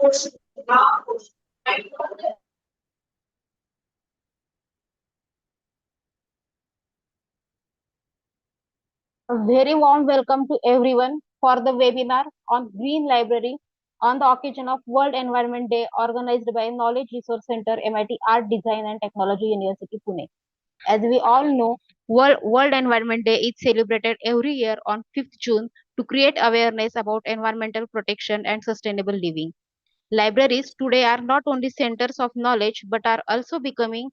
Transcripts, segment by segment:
A very warm welcome to everyone for the webinar on Green Library on the occasion of World Environment Day organized by Knowledge Resource Center, MIT Art Design and Technology University, Pune. As we all know, World Environment Day is celebrated every year on 5th June to create awareness about environmental protection and sustainable living. Libraries today are not only centers of knowledge but are also becoming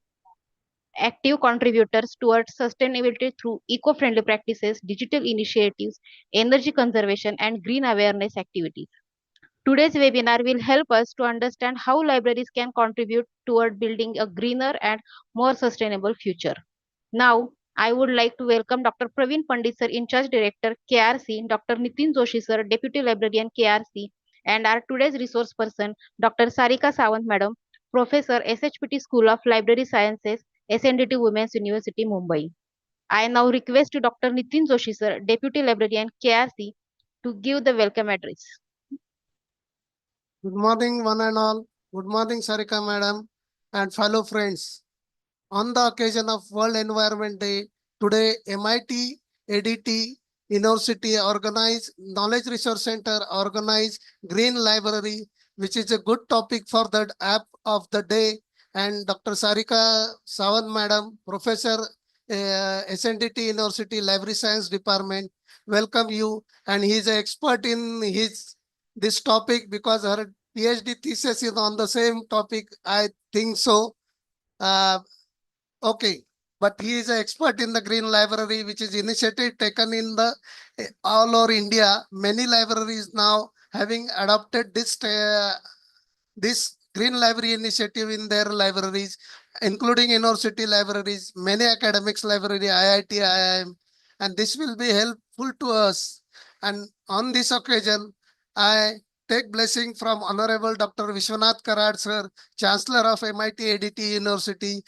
active contributors towards sustainability through eco-friendly practices, digital initiatives, energy conservation, and green awareness activities. Today's webinar will help us to understand how libraries can contribute toward building a greener and more sustainable future. Now, I would like to welcome Dr. Praveen Pandit sir, in charge director KRC, Dr. Nitin Joshi sir, deputy librarian KRC, and our today's resource person, Dr. Sarika Sawant madam, professor SHPT School of Library Sciences, SNDT Women's University, Mumbai. I now request Dr. Nitin Joshi sir, deputy librarian KRC, to give the welcome address. Good morning, one and all. Good morning, Sarika madam and fellow friends. On the occasion of World Environment Day, today MIT, ADT, University organize, Knowledge Resource Center organize Green Library, which is a good topic for that app of the day. And Dr. Sarika Sawant madam, professor, SNDT University Library Science Department, welcome you. And he is an expert in this topic because her PhD thesis is on the same topic. I think so. Okay, but he is an expert in the Green Library, which is initiative taken in the all over India. Many libraries now having adopted this Green Library initiative in their libraries, including university libraries, many academics library, IIT, IIM, and this will be helpful to us. And on this occasion, I take blessing from Honorable Dr. Vishwanath Karad, sir, Chancellor of MIT ADT University,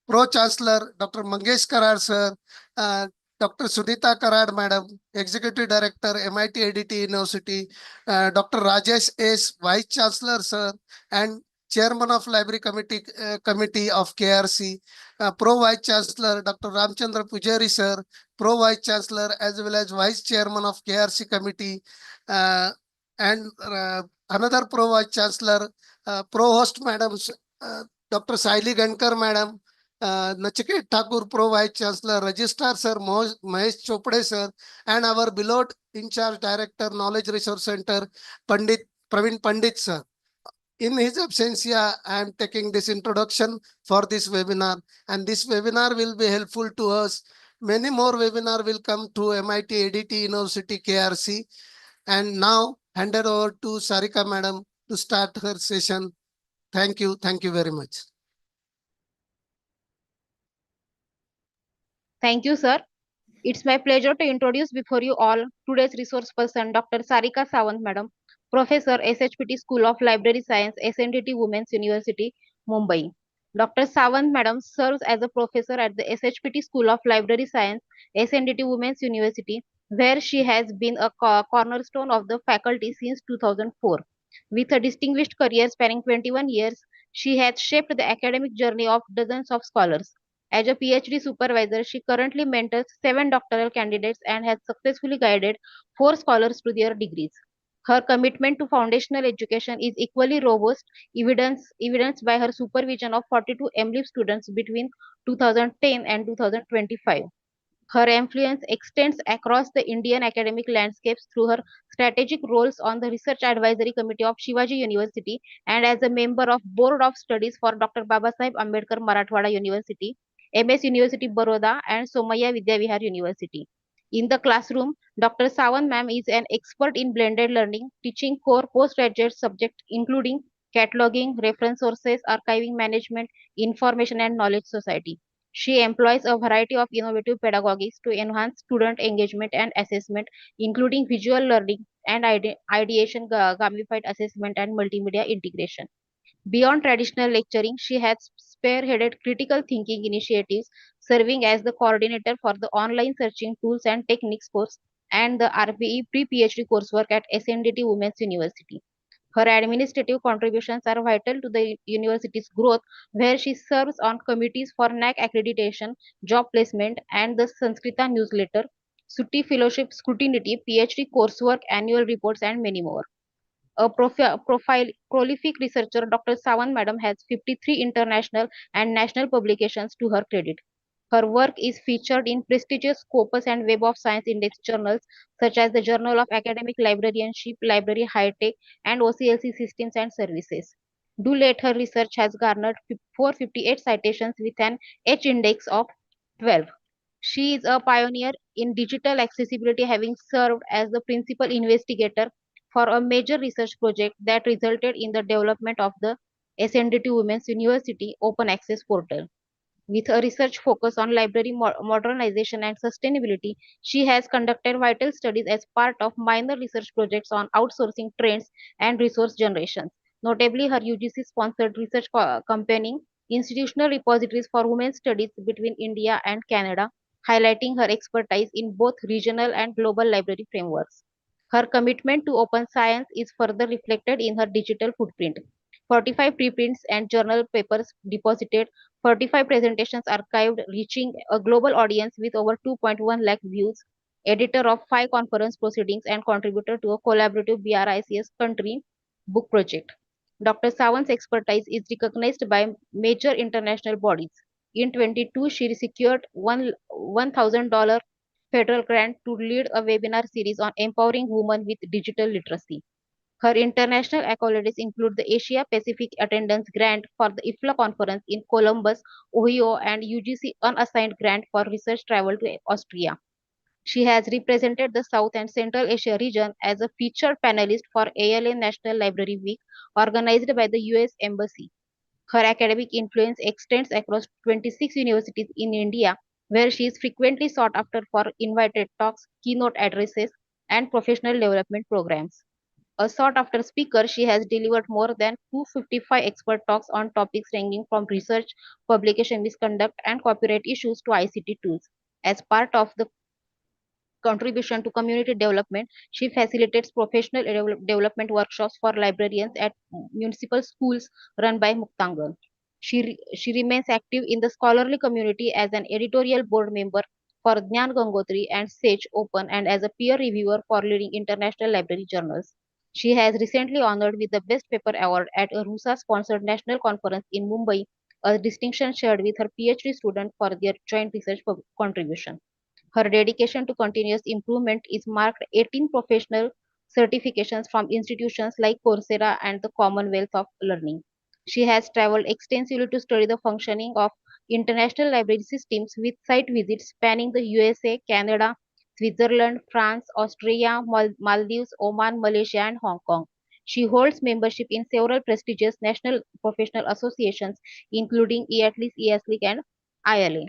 Pro-Chancellor Dr. Mangesh Karad, sir, Dr. Sunita Karad, madam, Executive Director, MIT ADT University, Dr. Rajesh S., Vice Chancellor, sir, and Chairman of Library Committee of KRC, Pro Vice Chancellor Dr. Ramchandra Pujari, sir, Pro Vice Chancellor as well as Vice Chairman of KRC Committee, and another Pro Vice Chancellor, Pro Host, madam, Dr. Saili Gankar, madam, Nachiket Thakur, Pro Vice Chancellor, Registrar Sir Mahesh Chopade Sir, and our beloved in charge Director, Knowledge Resource Center, Pandit Praveen Pandit Sir. In his absentia, I am taking this introduction for this webinar, and this webinar will be helpful to us. Many more webinar will come to MIT ADT University KRC. And now handed over to Sarika madam to start her session. Thank you. Thank you very much. Thank you, sir. It's my pleasure to introduce before you all today's resource person, Dr. Sarika Sawant, Madam, Professor, SHPT School of Library Science, SNDT Women's University, Mumbai. Dr. Sawant, Madam, serves as a professor at the SHPT School of Library Science, SNDT Women's University, where she has been a cornerstone of the faculty since 2004. With a distinguished career spanning 21 years, she has shaped the academic journey of dozens of scholars. As a PhD supervisor, she currently mentors 7 doctoral candidates and has successfully guided 4 scholars to their degrees. Her commitment to foundational education is equally robust, evidenced by her supervision of 42 MLIB students between 2010 and 2025. Her influence extends across the Indian academic landscapes through her strategic roles on the Research Advisory Committee of Shivaji University and as a member of Board of Studies for Dr. Babasaheb Ambedkar Marathwada University, MS University Baroda, and Somaiya Vidya Vihar University. In the classroom, Dr. Sawant ma'am is an expert in blended learning, teaching core postgraduate subjects including cataloging, reference sources, archiving management, information and knowledge society. She employs a variety of innovative pedagogies to enhance student engagement and assessment, including visual learning and ideation, gamified assessment, and multimedia integration. Beyond traditional lecturing, she has spearheaded critical thinking initiatives, serving as the coordinator for the online searching tools and techniques course and the RPE pre-PhD coursework at SNDT Women's University. Her administrative contributions are vital to the university's growth, where she serves on committees for NAC accreditation, job placement, and the Sanskrita newsletter, Sutti Fellowship Scrutiny, PhD coursework, annual reports, and many more. A prolific researcher, Dr. Sawant Madam has 53 international and national publications to her credit. Her work is featured in prestigious Scopus and Web of Science Index journals such as the Journal of Academic Librarianship, Library High Tech, and OCLC Systems and Services. Do late her research has garnered 458 citations with an H index of 12. She is a pioneer in digital accessibility, having served as the principal investigator for a major research project that resulted in the development of the SNDT Women's University Open Access Portal. With a research focus on library modernization and sustainability, she has conducted vital studies as part of minor research projects on outsourcing trends and resource generations. Notably, her UGC sponsored research campaigning institutional repositories for women's studies between India and Canada, highlighting her expertise in both regional and global library frameworks. Her commitment to open science is further reflected in her digital footprint. 45 preprints and journal papers deposited, 45 presentations archived, reaching a global audience with over 2.1 lakh views, editor of 5 conference proceedings, and contributor to a collaborative BRICS country book project. Dr. Sawant's expertise is recognized by major international bodies. In 22, she secured $1,000 federal grant to lead a webinar series on empowering women with digital literacy. Her international accolades include the Asia Pacific Attendance Grant for the IFLA conference in Columbus, Ohio, and UGC Unassigned Grant for research travel to Austria. She has represented the South and Central Asia region as a featured panelist for ALA National Library Week organized by the US Embassy. Her academic influence extends across 26 universities in India, where she is frequently sought after for invited talks, keynote addresses, and professional development programs. A sought-after speaker, she has delivered more than 255 expert talks on topics ranging from research, publication misconduct, and copyright issues to ICT tools. As part of the contribution to community development, she facilitates professional development workshops for librarians at municipal schools run by Muktangal. She remains active in the scholarly community as an editorial board member for Jnana Gangotri and Sage Open and as a peer reviewer for leading international library journals. She has recently honored with the Best Paper Award at a RUSA-sponsored national conference in Mumbai, a distinction shared with her PhD student for their joint research contribution. Her dedication to continuous improvement is marked 18 professional certifications from institutions like Coursera and the Commonwealth of Learning. She has traveled extensively to study the functioning of international library systems with site visits spanning the USA, Canada, Switzerland, France, Australia, Maldives, Oman, Malaysia, and Hong Kong. She holds membership in several prestigious national professional associations, including EATLIS, EASLIC, and ILA.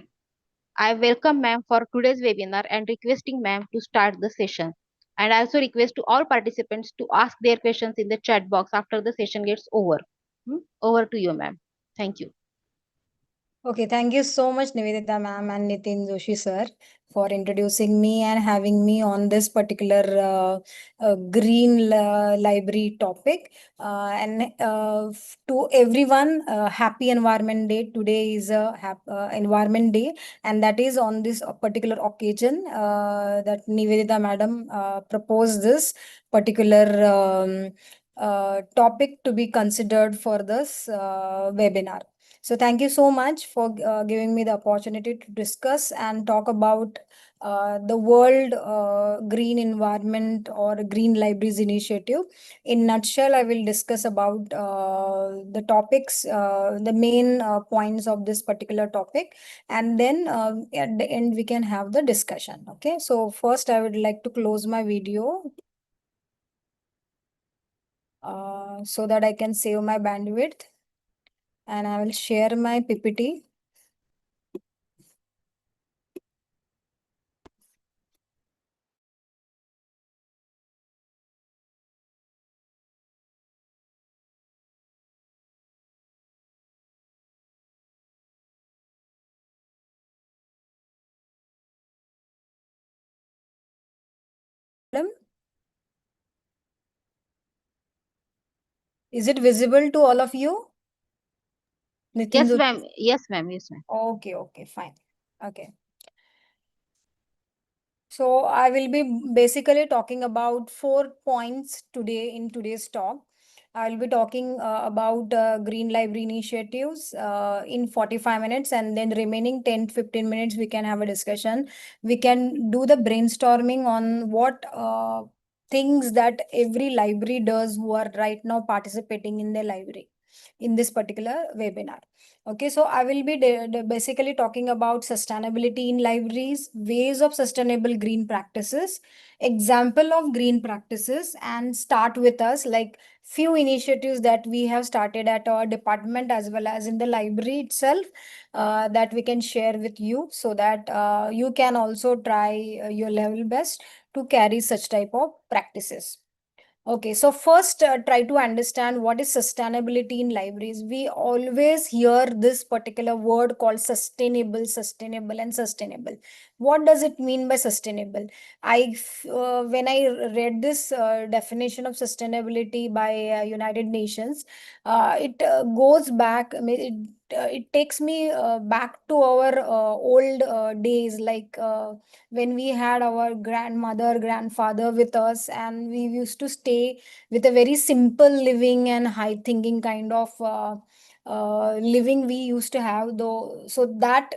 I welcome ma'am for today's webinar and requesting ma'am to start the session. And I also request to all participants to ask their questions in the chat box after the session gets over. Over to you, ma'am. Thank you. Okay, thank you so much, Nivedita ma'am and Nitin Joshi sir, for introducing me and having me on this particular green library topic. To everyone, happy Environment Day. Today is a Environment Day, and that is on this particular occasion that Nivedita madam proposed this particular topic to be considered for this webinar. So thank you so much for giving me the opportunity to discuss and talk about the World Green Environment or Green Libraries Initiative. In nutshell, I will discuss about the topics, the main points of this particular topic, and then at the end we can have the discussion. Okay, so first I would like to close my video so that I can save my bandwidth, and I will share my PPT. Is it visible to all of you? Nitin Yes, Joshi? ma'am. Yes, ma'am. Yes, ma'am. Okay, okay, fine. Okay. So I will be basically talking about 4 points today in today's talk. I will be talking about Green Library initiatives in 45 minutes, and then remaining 10 15 minutes we can have a discussion. We can do the brainstorming on what things that every library does who are right now participating in their library in this particular webinar. Okay, so I will be basically talking about sustainability in libraries, ways of sustainable green practices, example of green practices, and start with us like few initiatives that we have started at our department as well as in the library itself, that we can share with you so that you can also try your level best to carry such type of practices. Okay, so first, try to understand what is sustainability in libraries. We always hear this particular word called sustainable, sustainable, and sustainable. What does it mean by sustainable? When I read this definition of sustainability by United Nations, it goes back. I mean, it takes me back to our old days, like when we had our grandmother, grandfather with us, and we used to stay with a very simple living and high thinking kind of living we used to have, though. So that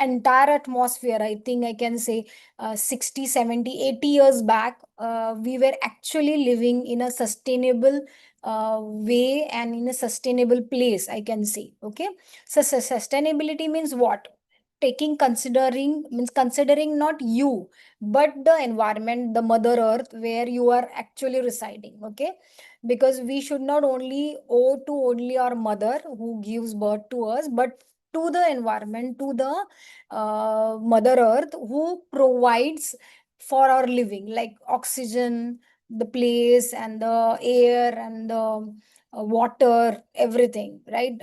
entire atmosphere, I think I can say 60, 70, 80 years back, we were actually living in a sustainable way and in a sustainable place, I can say. Okay, so sustainability means what? Taking considering means considering not you but the environment, the mother earth where you are actually residing. Okay, because we should not only owe to only our mother who gives birth to us, but to the environment, to the mother earth who provides for our living, like oxygen, the place and the air and the water, everything, right?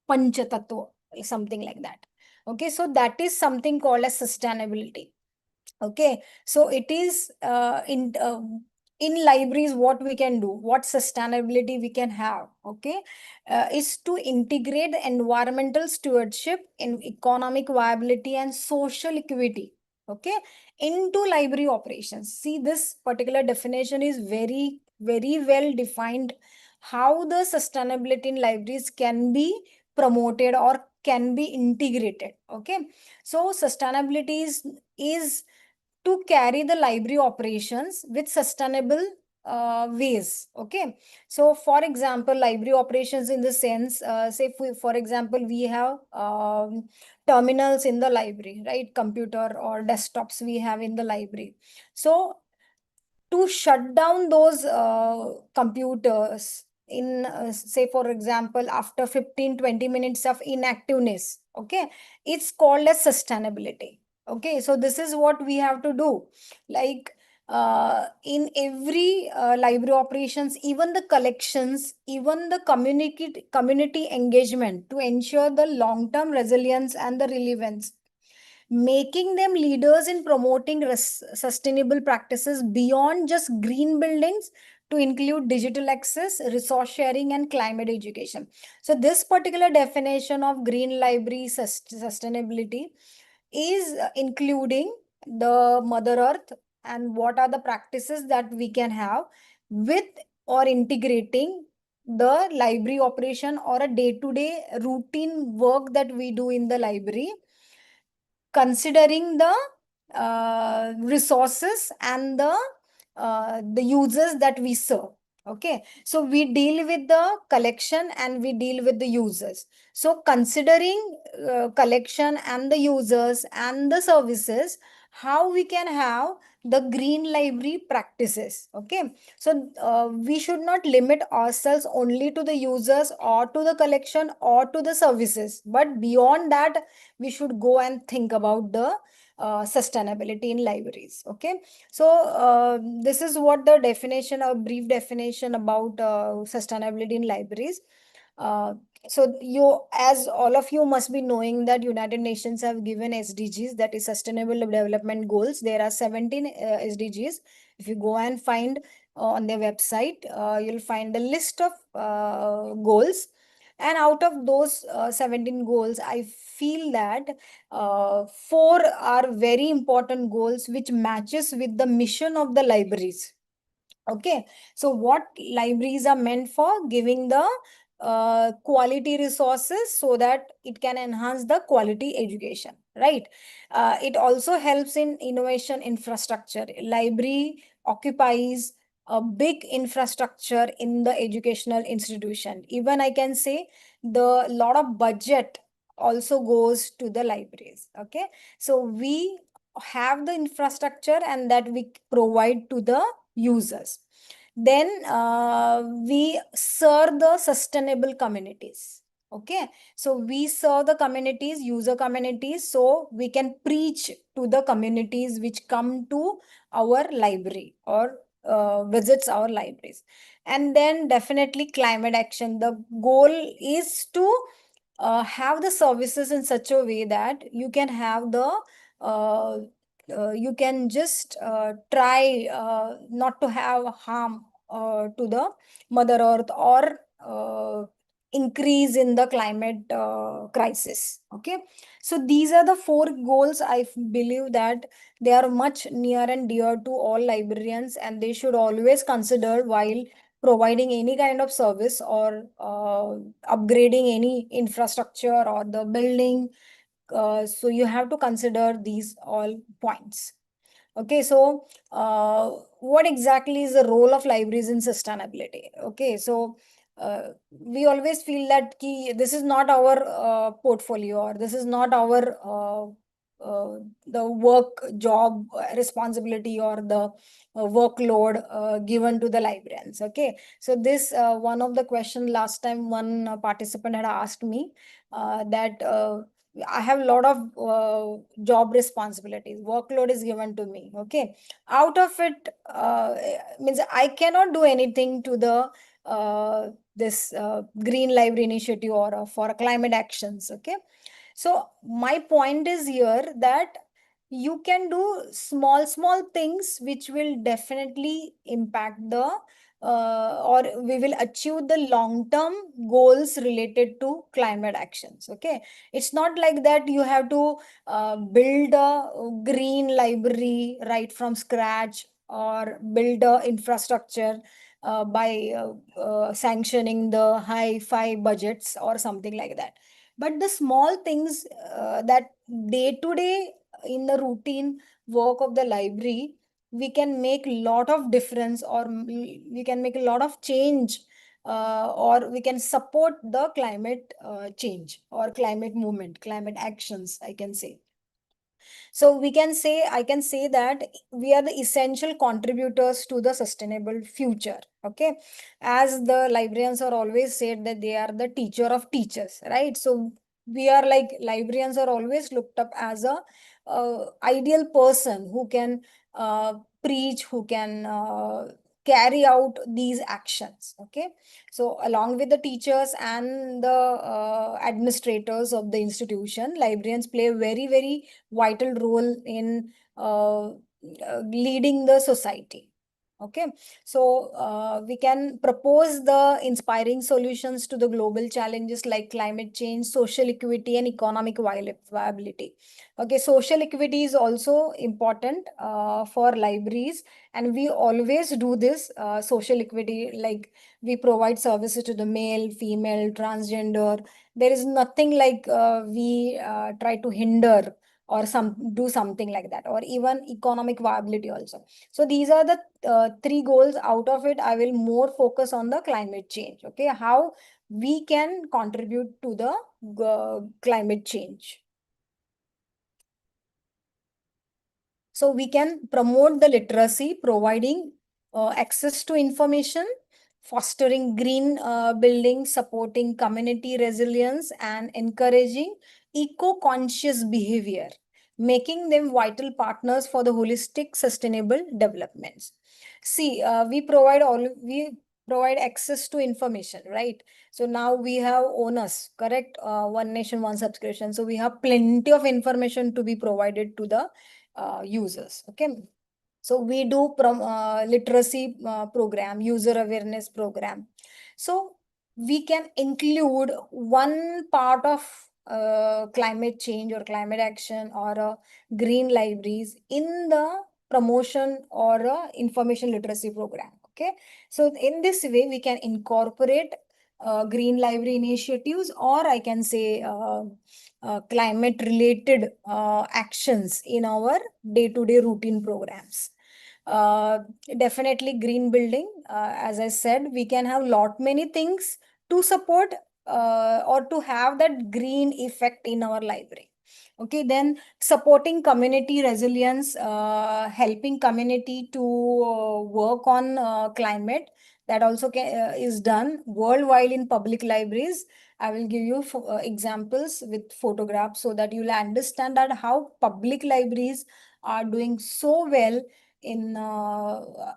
Pancha tattva, something like that. Okay, so that is something called as sustainability. Okay, so it is in libraries what we can do, what sustainability we can have. Okay, is to integrate environmental stewardship in economic viability and social equity. Okay, into library operations. See, this particular definition is very very well defined, how the sustainability in libraries can be promoted or can be integrated. Okay, so sustainability is to carry the library operations with sustainable ways. Okay, so for example, library operations in the sense, say for example, we have terminals in the library, right? Computer or desktops we have in the library. So to shut down those computers in say for example after 15-20 minutes of inactiveness, okay, it's called as sustainability. Okay, so this is what we have to do, like in every library operations, even the collections, even the community engagement to ensure the long term resilience and the relevance, making them leaders in promoting sustainable practices beyond just green buildings to include digital access, resource sharing, and climate education. So, this particular definition of green library sustainability is including the Mother Earth and what are the practices that we can have with or integrating the library operation or a day-to-day routine work that we do in the library, considering the resources and the users that we serve. Okay, so we deal with the collection and we deal with the users. So considering collection and the users and the services, how we can have the green library practices. Okay, so we should not limit ourselves only to the users or to the collection or to the services, but beyond that we should go and think about the sustainability in libraries. Okay, so this is what the definition, a brief definition about sustainability in libraries. So you, as all of you must be knowing, that United Nations have given SDGs, that is Sustainable Development Goals. There are 17 SDGs. If you go and find on their website. You'll find a list of goals. And out of those 17 goals, I feel that four are very important goals which matches with the mission of the libraries. Okay, so what libraries are meant for? Giving the quality resources so that it can enhance the quality education, right? It also helps in innovation infrastructure. Library occupies a big infrastructure in the educational institution. Even I can say the lot of budget also goes to the libraries. Okay, so we have the infrastructure and that we provide to the users. Then we serve the sustainable communities. Okay, so we serve the communities, user communities, so we can preach to the communities which come to our library or visits our libraries. And then definitely climate action. The goal is to have the services in such a way that you can have the uh, you can just try not to have harm to the mother earth or increase in the climate crisis. Okay, so these are the four goals. Believe that they are much near and dear to all librarians, and they should always consider while providing any kind of service or upgrading any infrastructure or the building. So you have to consider these all points. Okay, so what exactly is the role of libraries in sustainability? Okay, so we always feel that this is not our portfolio, or this is not our the work job responsibility or the workload given to the librarians. Okay, so this one of the question last time one participant had asked me that I have a lot of job responsibilities, workload is given to me. Okay, out of it means I cannot do anything to the this green library initiative or for climate actions. Okay, so my point is here that you can do small things which will definitely impact the or we will achieve the long term goals related to climate actions. Okay, it's not like that you have to build a green library right from scratch or build a infrastructure by sanctioning the high-fi budgets or something like that. But the small things that day to day in the routine work of the library, we can make lot of difference, or we can make a lot of change, or we can support the climate change or climate movement, climate actions, I can say. So we can say, I can say that we are the essential contributors to the sustainable future. Okay, as the librarians are always said that they are the teacher of teachers, right? So we are like librarians are always looked up as a ideal person who can uh, preach, who can carry out these actions. Okay, so along with the teachers and the administrators of the institution, librarians play a very vital role in leading the society. Okay, so we can propose the inspiring solutions to the global challenges like climate change, social equity, and economic viability. Okay, social equity is also important for libraries, and we always do this social equity, like we provide services to the male, female, transgender. There is nothing like we try to hinder or do something like that, or even economic viability also. So these are the three goals. Out of it, I will more focus on the climate change. Okay, how we can contribute to the climate change. So we can promote the literacy, providing access to information, fostering green building, supporting community resilience, and encouraging eco-conscious behavior, making them vital partners for the holistic sustainable developments. See, we provide access to information, right? So now we have owners, correct? One nation, one subscription. So we have plenty of information to be provided to the users. Okay, So we do literacy program, user awareness program. So we can include one part of climate change or climate action or green libraries in the promotion or information literacy program. Okay, so in this way we can incorporate green library initiatives, or I can say climate related actions in our day to day routine programs. uh, Definitely green building, as I said, we can have lot many things to support or to have that green effect in our library. Okay, then supporting community resilience, helping community to work on climate, that also is done worldwide in public libraries. I will give you examples with photographs so that you'll understand that how public libraries are doing so well in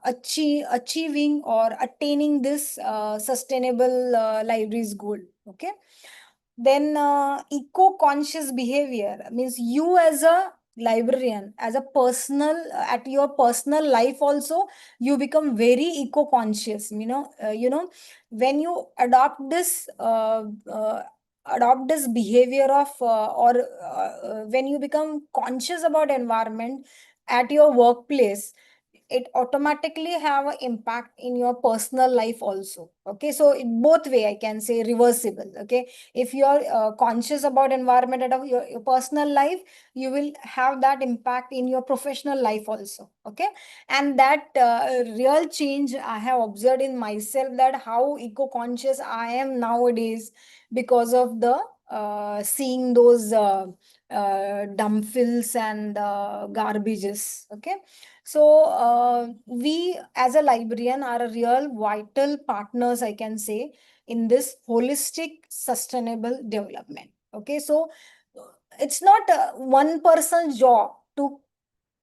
achieving or attaining this sustainable libraries goal. Okay, then eco-conscious behavior means you as a librarian, as a personal at your personal life also, you become very eco-conscious. When you adopt this behavior of or when you become conscious about environment at your workplace, it automatically have an impact in your personal life also. Okay, so in both way I can say reversible. Okay, if you are conscious about environment at your personal life, you will have that impact in your professional life also. Okay, and that real change I have observed in myself, that how eco-conscious I am nowadays because of the seeing those dump fills and garbages. Okay, so we as a librarian are a real vital partners, I can say, in this holistic sustainable development. Okay, so it's not one person's job to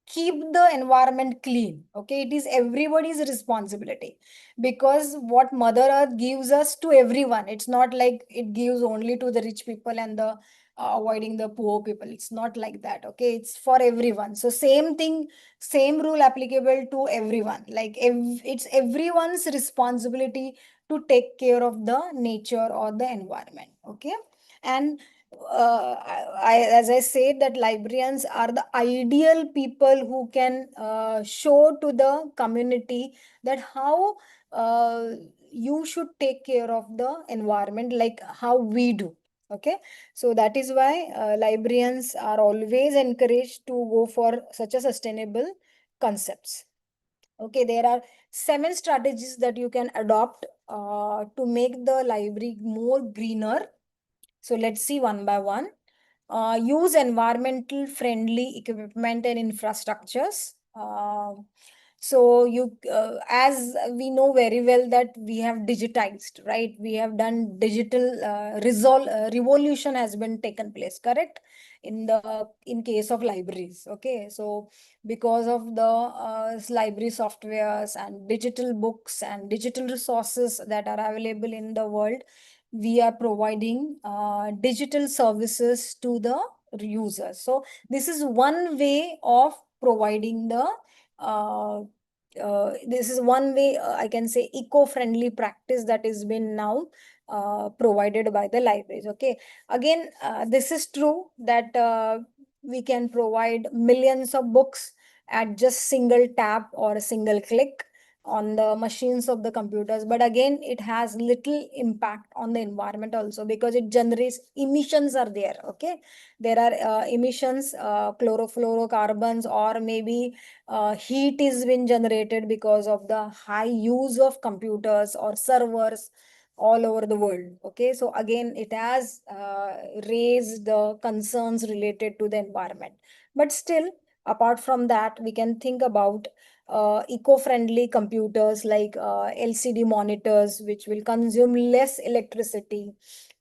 keep the environment clean. Okay, it is everybody's responsibility, because what mother earth gives us to everyone, it's not like it gives only to the rich people and the avoiding the poor people. It's not like that. Okay, it's for everyone. So same thing, same rule applicable to everyone. Like it's everyone's responsibility to take care of the nature or the environment. Okay, and as I said, that librarians are the ideal people who can show to the community that how you should take care of the environment, like how we do. Okay, so that is why librarians are always encouraged to go for such a sustainable concepts. Okay, there are 7 strategies that you can adopt to make the library more greener. So let's see one by one. Use environmental friendly equipment and infrastructures. As we know very well that we have digitized, right? We have done digital revolution has been taken place, correct? In case of libraries. Okay, so because of the library softwares and digital books and digital resources that are available in the world, we are providing digital services to the users. So this is one way of providing the this is one way, I can say, eco-friendly practice that has been now provided by the libraries. Okay, again, this is true that we can provide millions of books at just single tap or a single click on the machines of the computers, but again it has little impact on the environment also, because it generates emissions are there. Okay, there are emissions, chlorofluorocarbons, or maybe heat is been generated because of the high use of computers or servers all over the world. Okay, so again it has raised the concerns related to the environment. But still, apart from that, we can think about eco-friendly computers like LCD monitors, which will consume less electricity.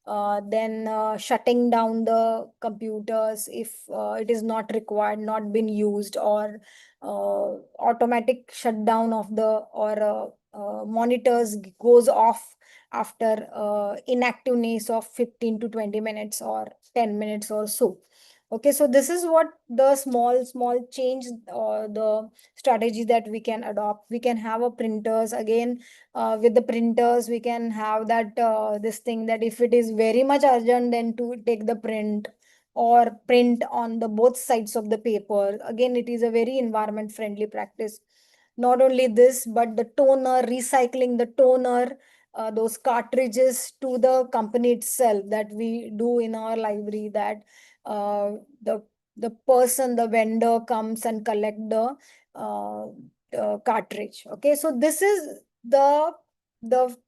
Then shutting down the computers if it is not required, not been used, or automatic shutdown of the or monitors goes off after inactiveness of 15 to 20 minutes or 10 minutes or so. Okay, so this is what the small change or the strategy that we can adopt. We can have a printers again. With the printers we can have that this thing that if it is very much urgent, then to take the print or print on the both sides of the paper. Again, it is a very environment friendly practice. Not only this, but the toner, recycling the toner, those cartridges to the company itself, that we do in our library, that uh, the person, the vendor comes and collect uh, the cartridge. Okay, so this is the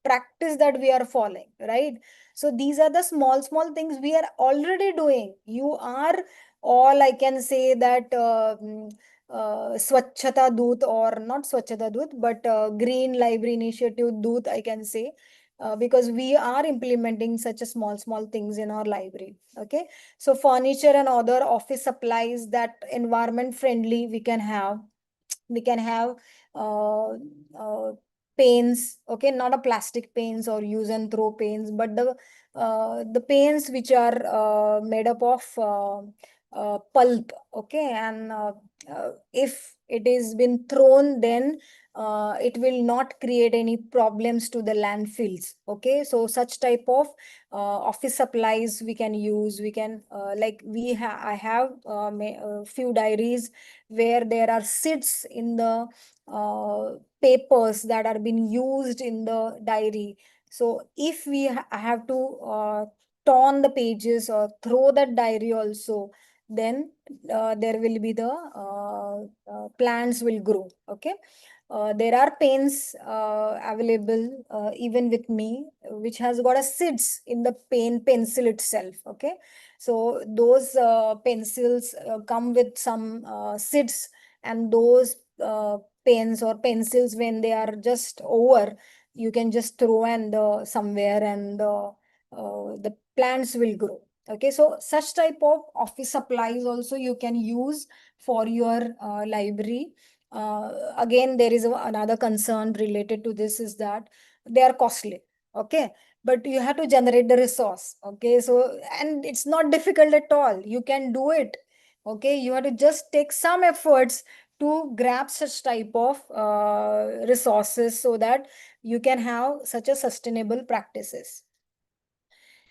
practice that we are following, right? So these are the small things we are already doing. You are all, I can say that Swachhata Doot, or not Swachhata Doot, but Green Library Initiative Doot, I can say, because we are implementing such a small things in our library. Okay, so furniture and other office supplies that environment friendly we can have. We can have uh, uh, paints, okay, not a plastic paints or use and throw paints, but the paints which are made up of pulp, okay, and if it is been thrown, then it will not create any problems to the landfills. Okay, so such type of office supplies we can use. We can like I have few diaries where there are seeds in the papers that are being used in the diary. So if we have to torn the pages or throw that diary also, then there will be the plants will grow. Okay, there are pens available even with me, which has got a seeds in the pencil itself. Okay, so those pencils come with some seeds, and those pens or pencils, when they are just over, you can just throw and somewhere, and the plants will grow. Okay, so such type of office supplies also you can use for your library. Again, there is another concern related to this, is that they are costly. Okay, but you have to generate the resource. Okay, so, and it's not difficult at all, you can do it. Okay, you have to just take some efforts to grab such type of resources, so that you can have such a sustainable practices.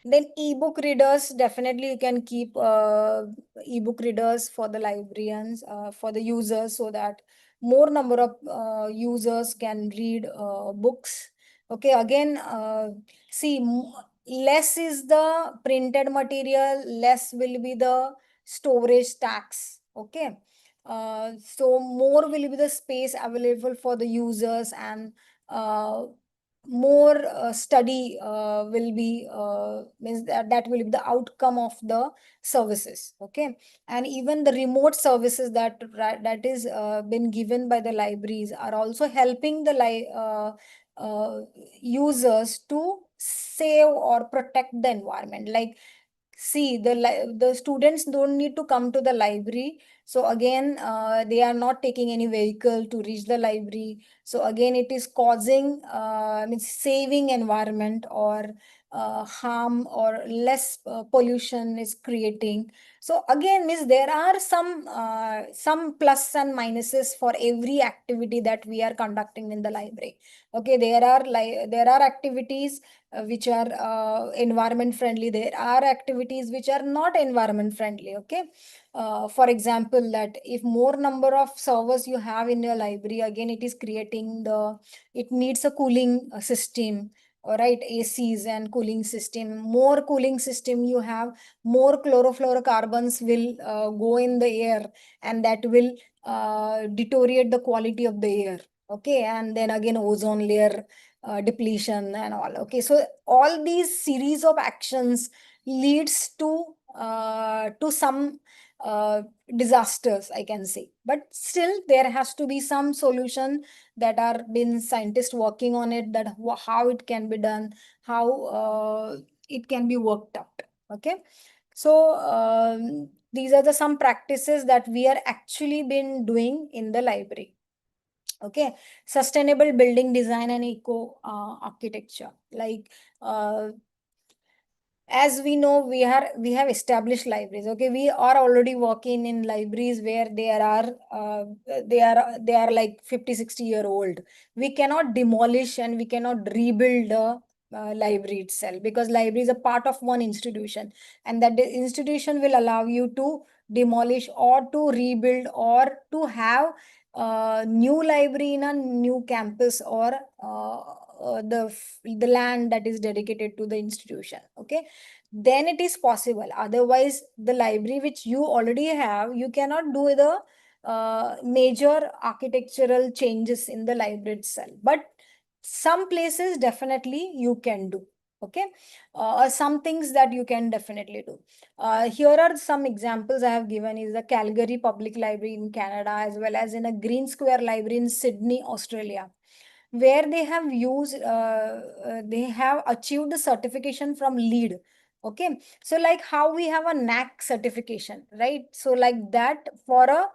Then ebook readers, definitely you can keep ebook readers for the librarians, for the users, so that more number of users can read books. Okay, again, see, less is the printed material, less will be the storage tax. Okay, so more will be the space available for the users, and more study will be means that will be the outcome of the services. Okay, and even the remote services that is been given by the libraries are also helping the users to save or protect the environment. Like, see, the students don't need to come to the library. So again, they are not taking any vehicle to reach the library. So again, it is causing means saving environment, or harm, or less pollution is creating. So again, means there are some plus and minuses for every activity that we are conducting in the library. Okay, there are activities which are environment friendly. There are activities which are not environment friendly. Okay, for example, that if more number of servers you have in your library, again, it is creating it needs a cooling system. All right, ACs and cooling system. More cooling system you have, more chlorofluorocarbons will go in the air, and that will deteriorate the quality of the air. Okay, and then again, ozone layer depletion and all. Okay, so all these series of actions leads to some uh, disasters, I can say. But still, there has to be some solution that are been scientists working on it, that how it can be done, how it can be worked out. Okay, so these are the some practices that we are actually been doing in the library. Okay, sustainable building design and eco architecture, like uh, as we know, we have established libraries. Okay, we are already working in libraries where there are they are like 50-60 year old. We cannot demolish and we cannot rebuild the library itself, because library is a part of one institution, and that the institution will allow you to demolish or to rebuild or to have new library in a new campus, or the land that is dedicated to the institution. Okay, then it is possible. Otherwise, the library which you already have, you cannot do the major architectural changes in the library itself. But some places definitely you can do. Okay, some things that you can definitely do. Here are some examples I have given is the Calgary Public Library in Canada, as well as in a Green Square Library in Sydney, Australia, where they have they have achieved the certification from LEED. Okay, so like how we have a NAC certification, right? So like that, for a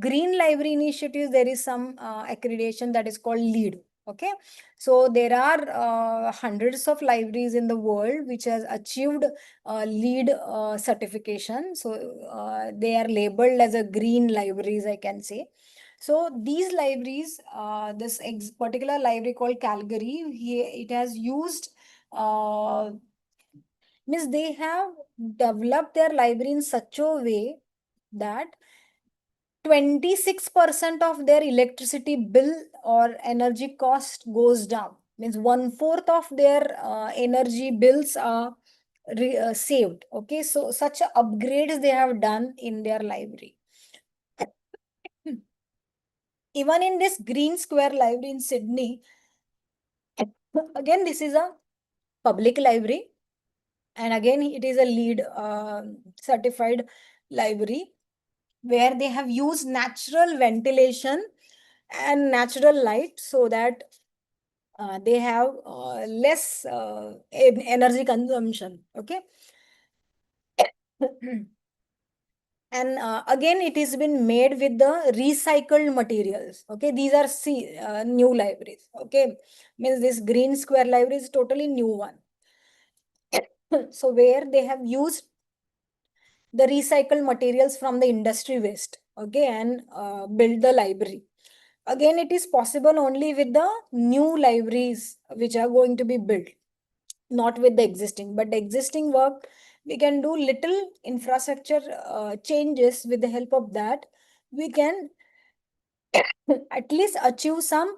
green library initiative, there is some accreditation that is called LEED. Okay, so there are hundreds of libraries in the world which has achieved LEED certification. So they are labeled as a green libraries, I can say. So these libraries, this particular library called Calgary, it has used, means they have developed their library in such a way that 26% of their electricity bill or energy cost goes down. Means one-fourth of their energy bills are saved. Okay, so such upgrades they have done in their library. Even in this Green Square Library in Sydney, again, this is a public library, and again, it is a LEED certified library, where they have used natural ventilation and natural light, so that they have less energy consumption. Okay. And again, it has been made with the recycled materials. Okay, these are new libraries. Okay, means this Green Square Library is totally new one. So where they have used the recycled materials from the industry waste. Okay, and build the library. Again, it is possible only with the new libraries which are going to be built, not with the existing. But the existing work, we can do little infrastructure changes. With the help of that, we can at least achieve some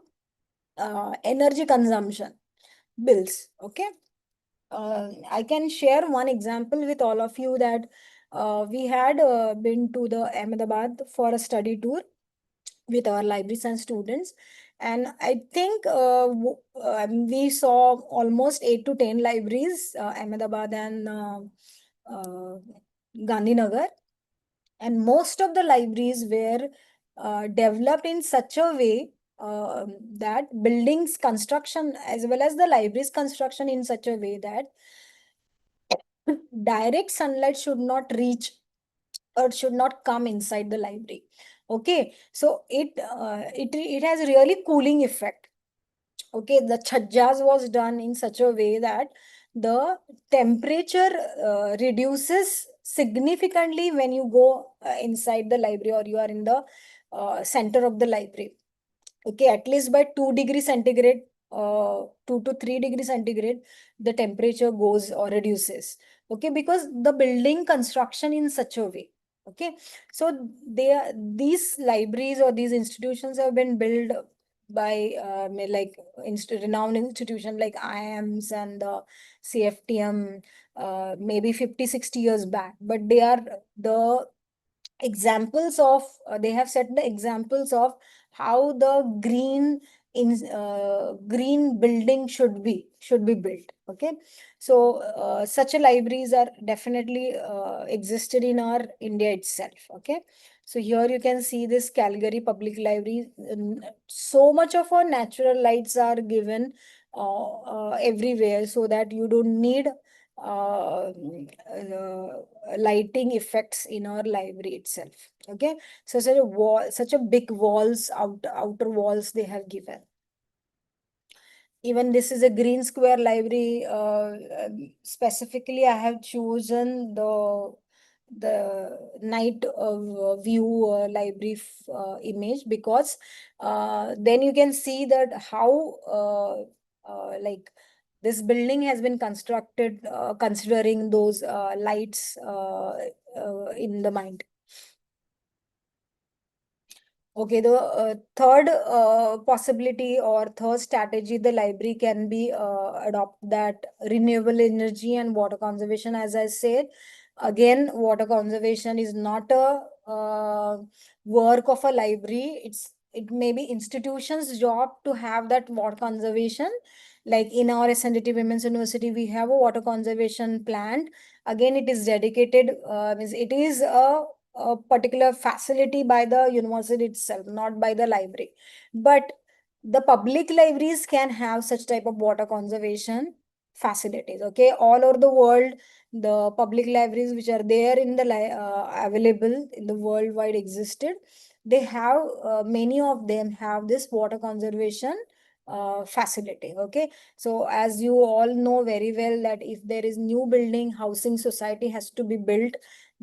energy consumption bills. Okay, I can share one example with all of you, that we had been to the Ahmedabad for a study tour with our library science students. And I think we saw almost 8 to 10 libraries, Ahmedabad and uh, Gandhinagar. And most of the libraries were developed in such a way that buildings construction as well as the libraries construction in such a way that direct sunlight should not reach or should not come inside the library. Okay, so it has really cooling effect. Okay, the chhajjas was done in such a way that the temperature reduces significantly when you go inside the library, or you are in the center of the library. Okay, at least by 2 degrees centigrade, 2 to 3 degrees centigrade, the temperature goes or reduces. Okay, because the building construction in such a way. Okay, so these libraries or these institutions have been built by like renowned institution like IIMs and the CFTM, maybe 50-60 years back. But they are the examples of they have set the examples of how the green building should be built. Okay, so such a libraries are definitely existed in our India itself. Okay, so here you can see this Calgary Public Library. So much of our natural lights are given everywhere, so that you don't need lighting effects in our library itself. Okay, so such a big walls, outer walls they have given. Even this is a green square library. Specifically, I have chosen the night view library image, because then you can see that how like this building has been constructed considering those lights in the mind. Okay, the third possibility or third strategy the library can be adopt, that renewable energy and water conservation. As I said, again, water conservation is not a work of a library. It may be institution's job to have that water conservation. Like in our SNDT Women's University, we have a water conservation plant. Again, it is dedicated, means it is a particular facility by the university itself, not by the library. But the public libraries can have such type of water conservation facilities. Okay, all over the world, the public libraries which are there in the available in the worldwide existed, they have many of them have this water conservation facility. Okay, so as you all know very well that if there is new building, housing society has to be built,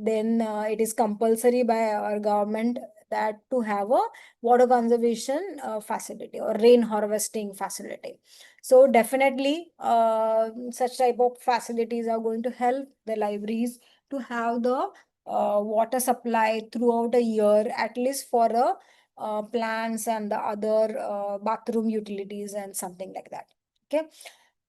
then it is compulsory by our government that to have a water conservation facility or rain harvesting facility. So definitely such type of facilities are going to help the libraries to have the water supply throughout a year, at least for the plants and the other bathroom utilities and something like that. Okay.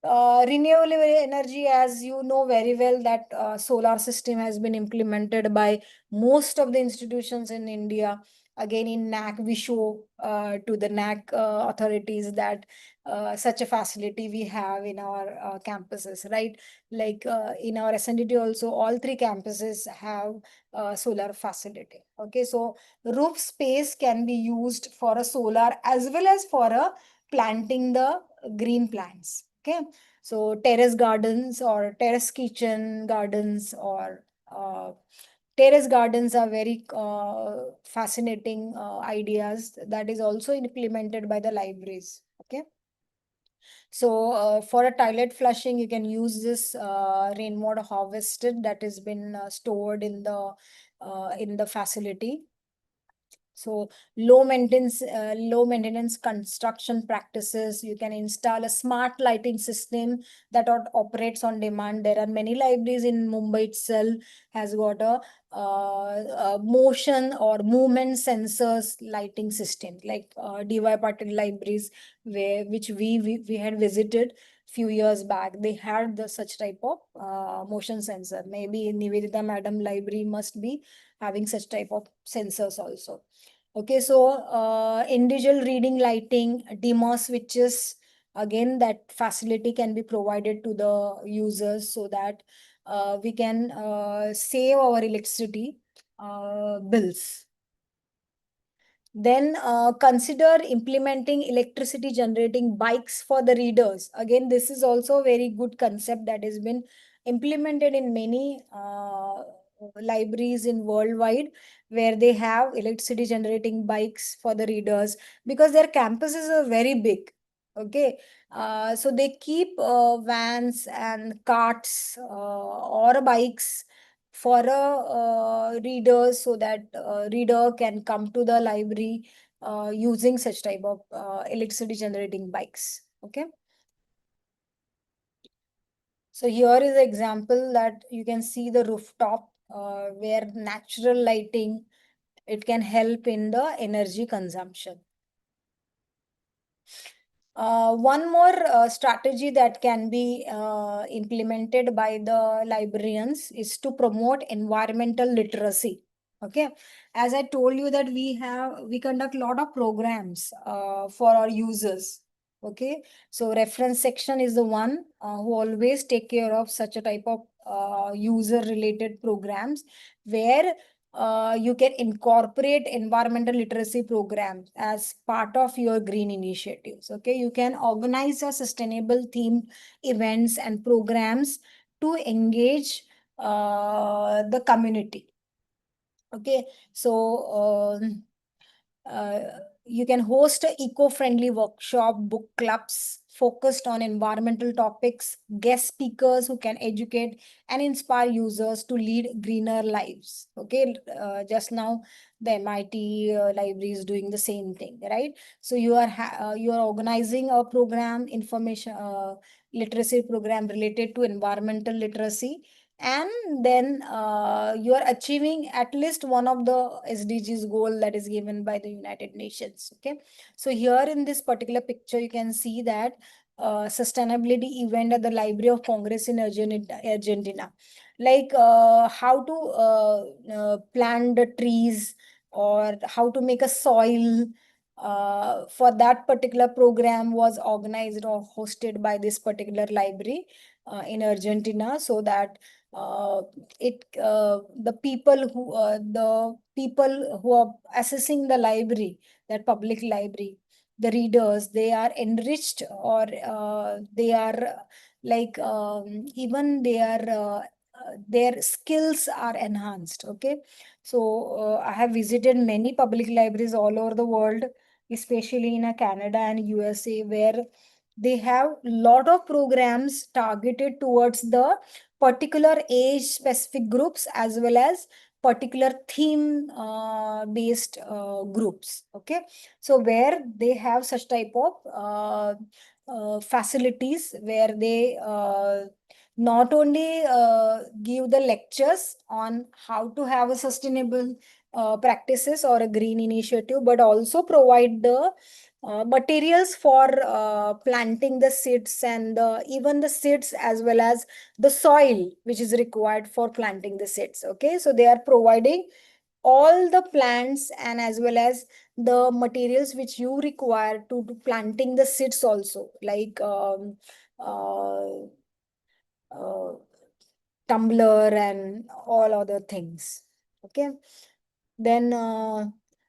Renewable energy, as you know very well, that solar system has been implemented by most of the institutions in India. Again, in NAC, we show to the NAC authorities that such a facility we have in our campuses, right? Like in our SNDT also, all three campuses have solar facility. Okay, so roof space can be used for a solar as well as for a planting the green plants. Okay, so terrace gardens or terrace kitchen gardens or terrace gardens are very fascinating ideas that is also implemented by the libraries. Okay, so for a toilet flushing, you can use this rainwater harvested that has been stored in the facility. So low maintenance construction practices. You can install a smart lighting system that operates on demand. There are many libraries in Mumbai itself has got a motion or movement sensors lighting system, like DY Patil libraries, which we had visited few years back. They had such type of motion sensor. Maybe Nivedita Madam library must be having such type of sensors also. Okay, so individual reading lighting, dimmer switches, again, that facility can be provided to the users so that we can save our electricity bills. Then consider implementing electricity generating bikes for the readers. Again, this is also a very good concept that has been implemented in many libraries in worldwide, where they have electricity generating bikes for the readers because their campuses are very big. Okay, so they keep vans and carts or bikes for a reader, so that reader can come to the library using such type of electricity generating bikes. Okay, so here is an example that you can see the rooftop where natural lighting, it can help in the energy consumption. One more strategy that can be implemented by the librarians is to promote environmental literacy. Okay, as I told you that we conduct a lot of programs for our users. Okay, so reference section is the one who always take care of such a type of user related programs, where you can incorporate environmental literacy programs as part of your green initiatives. Okay, you can organize a sustainable themed events and programs to engage the community. Okay, so uh, you can host a eco-friendly workshop, book clubs, focused on environmental topics, guest speakers who can educate and inspire users to lead greener lives. Okay, just now the MIT library is doing the same thing, right? So you are organizing a program, information literacy program related to environmental literacy, and then you are achieving at least one of the SDGs goal that is given by the United Nations. Okay, so here in this particular picture you can see that sustainability event at the Library of Congress in Argentina, like how to plant the trees or how to make a soil for that particular program was organized or hosted by this particular library in Argentina, so that the people who are assessing the library, that public library, the readers, they are enriched, or they are like even their skills are enhanced. Okay, so I have visited many public libraries all over the world, especially in Canada and USA, where they have lot of programs targeted towards the particular age specific groups as well as particular theme based groups. Okay, so where they have such type of facilities where they not only give the lectures on how to have a sustainable practices or a green initiative, but also provide the materials for planting the seeds, and even the seeds as well as the soil which is required for planting the seeds. Okay, so they are providing all the plants and as well as the materials which you require to do planting the seeds also, like uh, uh, tumbler and all other things. Okay, then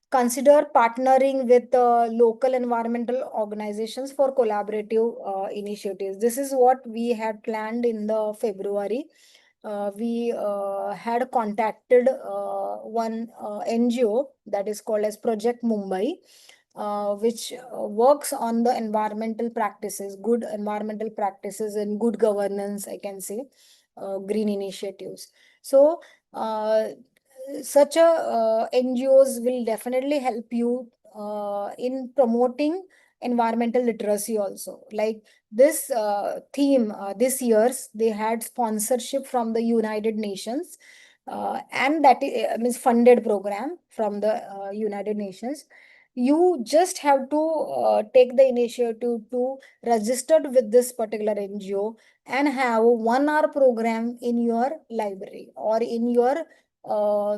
consider partnering with local environmental organizations for collaborative initiatives. This is what we had planned in the February. We had contacted one NGO that is called as Project Mumbai, which works on the environmental practices, good environmental practices and good governance, I can say, green initiatives. So such a NGOs will definitely help you in promoting environmental literacy also. Like this theme, this year's they had sponsorship from the United Nations, and means funded program from the United Nations. You just have to take the initiative to register with this particular NGO and have 1 hour program in your library or in your uh,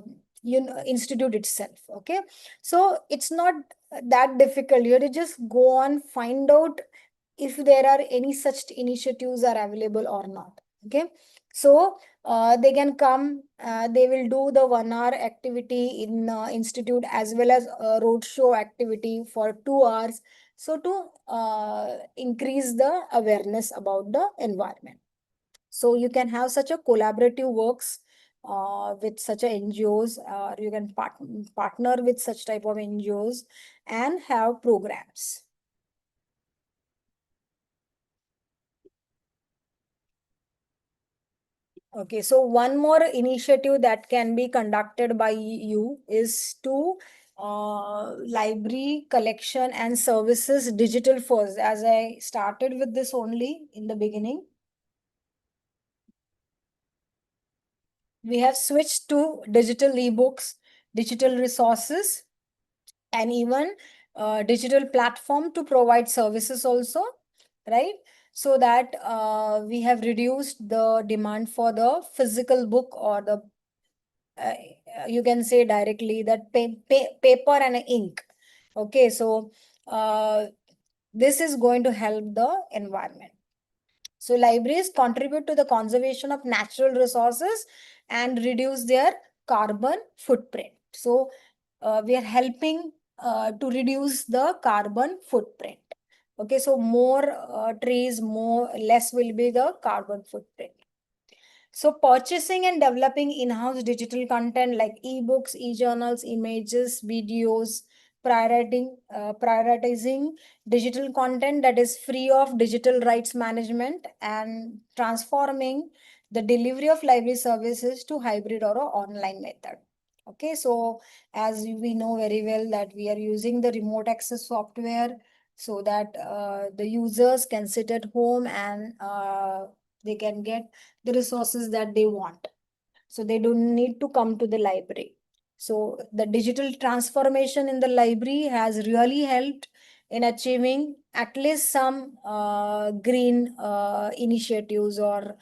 institute itself. Okay, so it's not that difficult. You have to just go on, find out if there are any such initiatives are available or not. Okay, so they can come, they will do the 1 hour activity in institute as well as a roadshow activity for 2 hours, so to increase the awareness about the environment. So you can have such a collaborative works with such a NGOs, you can partner with such type of NGOs and have programs. Okay, so one more initiative that can be conducted by you is to library collection and services digital first. As I started with this only in the beginning, we have switched to digital ebooks, digital resources, and even digital platform to provide services also, right? So that we have reduced the demand for the physical book or the uh, you can say directly that paper and ink. Okay, so this is going to help the environment. So libraries contribute to the conservation of natural resources and reduce their carbon footprint. So we are helping to reduce the carbon footprint. Okay, so more trees, more less will be the carbon footprint. So purchasing and developing in-house digital content like ebooks, e-journals, images, videos, prioritizing digital content that is free of digital rights management, and transforming the delivery of library services to hybrid or a online method. Okay, so as we know very well that we are using the remote access software, so that the users can sit at home and they can get the resources that they want. So they don't need to come to the library. So the digital transformation in the library has really helped in achieving at least some green initiatives or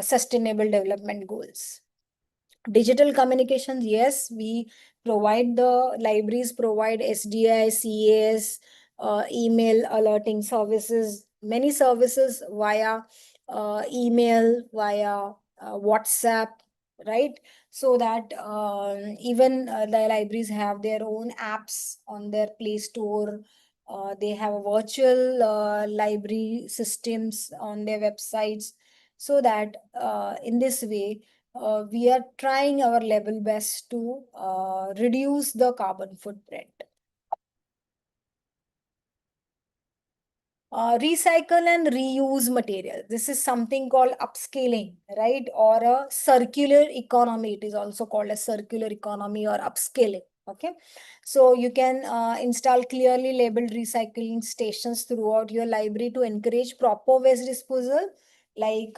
sustainable development goals. Digital communications, yes, we provide, the libraries provide SDI, CAS, email alerting services, many services via email, via WhatsApp, right? So that even the libraries have their own apps on their Play Store. They have virtual library systems on their websites, so that in this way we are trying our level best to reduce the carbon footprint. Recycle and reuse material. This is something called upscaling, right? Or a circular economy. It is also called a circular economy or upscaling. Okay, so you can install clearly labeled recycling stations throughout your library to encourage proper waste disposal, like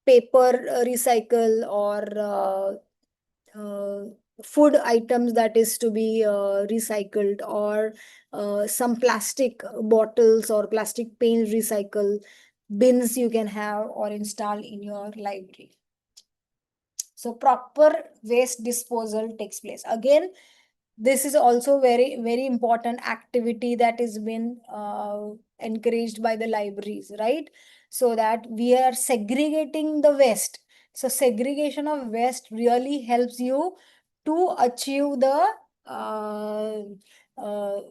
paper recycle, or food items that is to be recycled, or some plastic bottles or plastic paint recycle bins you can have or install in your library. So proper waste disposal takes place. Again, this is also very important activity that has been encouraged by the libraries, right? So that we are segregating the waste. So segregation of waste really helps you to achieve the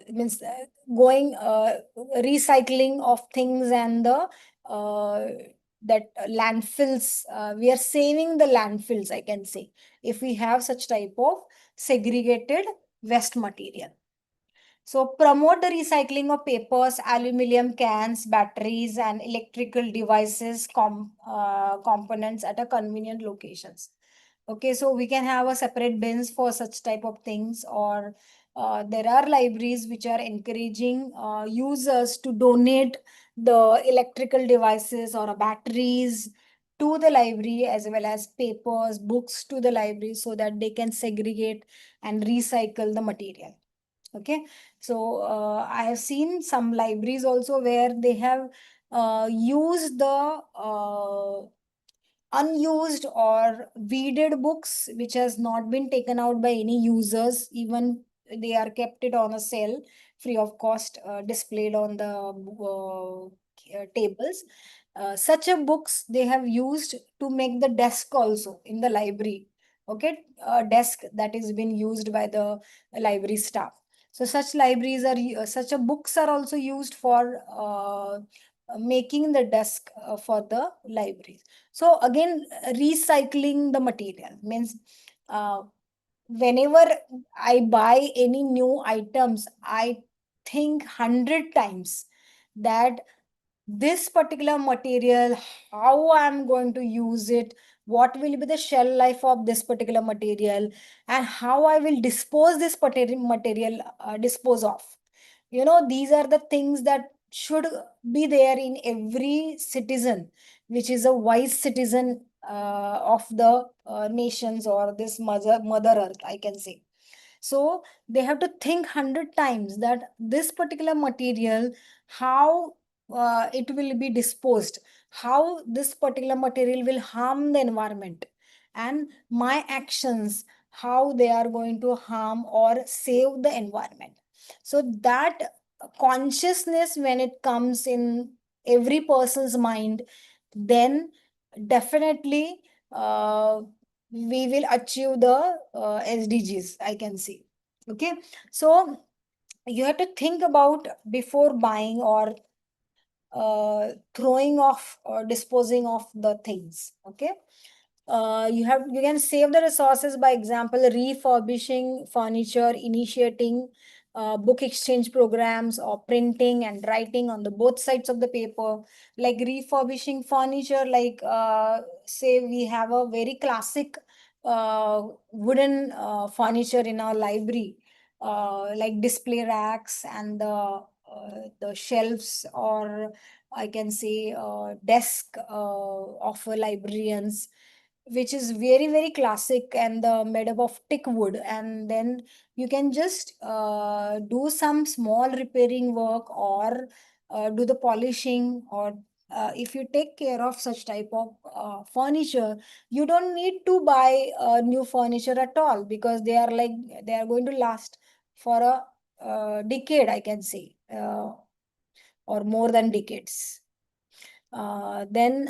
means going recycling of things, and the that landfills, we are saving the landfills, I can say, if we have such type of segregated waste material. So promote the recycling of papers, aluminum cans, batteries, and electrical devices components at a convenient locations. Okay, so we can have a separate bins for such type of things, or there are libraries which are encouraging users to donate the electrical devices or batteries to the library, as well as papers, books to the library, so that they can segregate and recycle the material. Okay, so I have seen some libraries also where they have used the unused or weeded books which has not been taken out by any users, even they are kept it on a sale free of cost, displayed on the tables. Such a books they have used to make the desk also in the library. Okay, a desk that is been used by the library staff. So such libraries are such a books are also used for making the desk for the libraries. So again, recycling the material means uh, whenever I buy any new items, I think 100 times that this particular material, how I'm going to use it, what will be the shelf life of this particular material, and how I will dispose this material dispose of. You know, these are the things that should be there in every citizen, which is a wise citizen of the nations or this mother earth, I can say. So they have to think 100 times that this particular material, how it will be disposed, how this particular material will harm the environment, and my actions, how they are going to harm or save the environment. So that consciousness, when it comes in every person's mind, then definitely we will achieve the SDGs, I can see. Okay, so you have to think about before buying or throwing off or disposing of the things. Okay, you can save the resources by example refurbishing furniture, initiating book exchange programs or printing and writing on the both sides of the paper, like refurbishing furniture, like say we have a very classic wooden furniture in our library, like display racks and the shelves, or I can say desk of librarians, which is very very classic and made up of teak wood. And then you can just do some small repairing work, or do the polishing, or if you take care of such type of furniture, you don't need to buy new furniture at all, because they are going to last for a decade, I can say, or more than decades. Then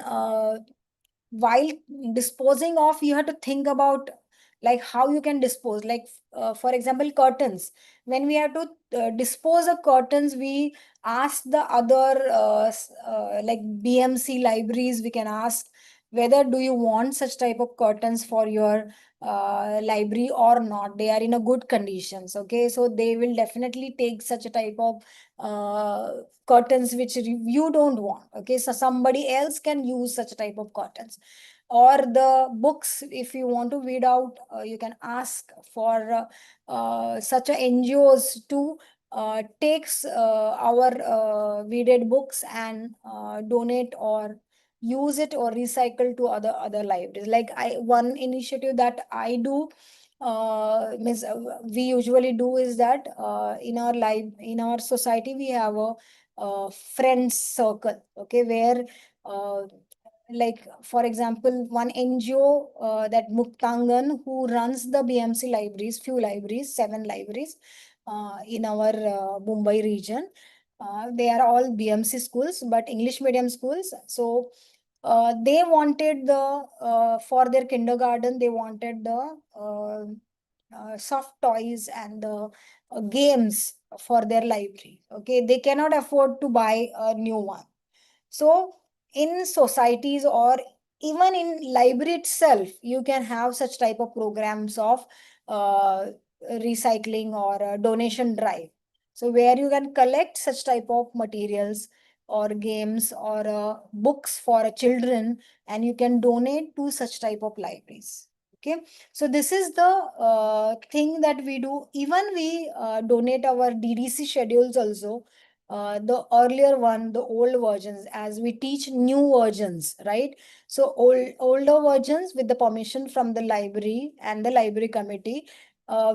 while disposing of, you have to think about like how you can dispose, like for example curtains. When we have to dispose of curtains, we ask the other like BMC libraries, we can ask whether do you want such type of curtains for your library or not, they are in a good conditions. Okay, so they will definitely take such a type of curtains which you don't want. Okay, so somebody else can use such a type of curtains. Or the books, if you want to weed out, you can ask for such a NGOs to takes our weeded books and donate or use it or recycle to other libraries. Like I one initiative that I do, means we usually do is that in our society we have a friends circle. Okay, where uh, like for example one NGO, that Muktangan, who runs the BMC libraries, few libraries, 7 libraries in our Mumbai region. They are all BMC schools, but English medium schools. So they wanted the for their kindergarten, they wanted the soft toys and the games for their library. Okay, they cannot afford to buy a new one. So in societies or even in library itself, you can have such type of programs of uh, recycling or a donation drive. So where you can collect such type of materials or games or books for children, and you can donate to such type of libraries. Okay, so this is the thing that we do. Even we donate our DDC schedules also, the earlier one, the old versions, as we teach new versions, right? So older versions, with the permission from the library and the library committee,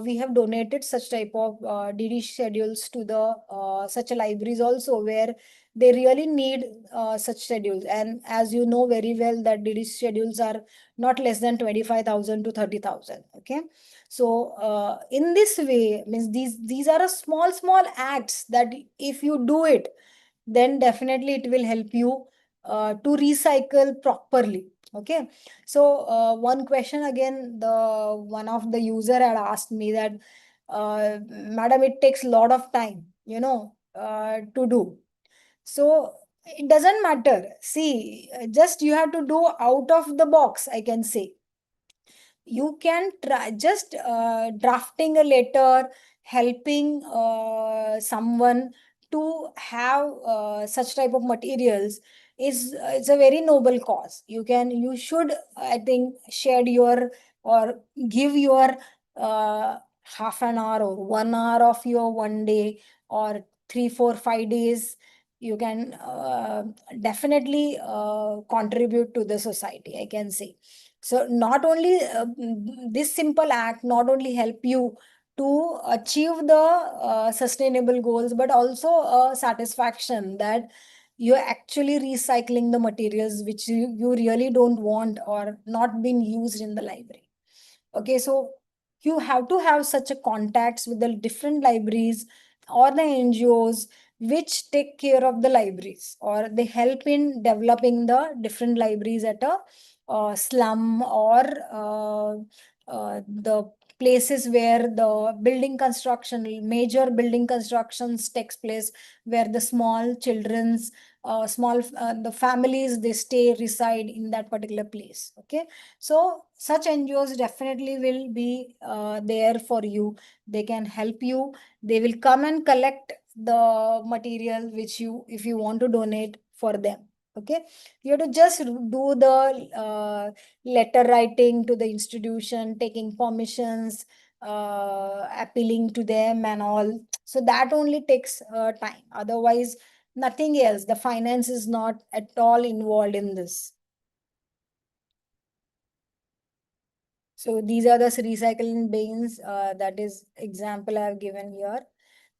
we have donated such type of DD schedules to the such libraries also, where they really need such schedules. And as you know very well, that DD schedules are not less than 25,000 to 30,000. Okay, so in this way, means these are a small acts that if you do it, then definitely it will help you to recycle properly. Okay, so one question again, the one of the user had asked me that, madam, it takes a lot of time, to do. So it doesn't matter. See, just you have to do out of the box, I can say. You can try just drafting a letter, helping someone to have such type of materials is it's a very noble cause. You should, I think, shed your or give your half an hour or 1 hour of your one day, or 3 4 5 days. You can definitely contribute to the society, I can say. So not only this simple act not only help you to achieve the sustainable goals, but also a satisfaction that you're actually recycling the materials which you really don't want or not been used in the library. Okay, so you have to have such a contacts with the different libraries or the NGOs which take care of the libraries, or they help in developing the different libraries at a slum or the places where the building construction, major building constructions takes place, where the small children's, the families, they stay, reside in that particular place. Okay, so such NGOs definitely will be there for you. They can help you. They will come and collect the material which you, if you want to donate for them. Okay, you have to just do the letter writing to the institution, taking permissions, appealing to them and all. So that only takes time. Otherwise, nothing else. The finance is not at all involved in this. So these are the recycling bins. That is example I have given here.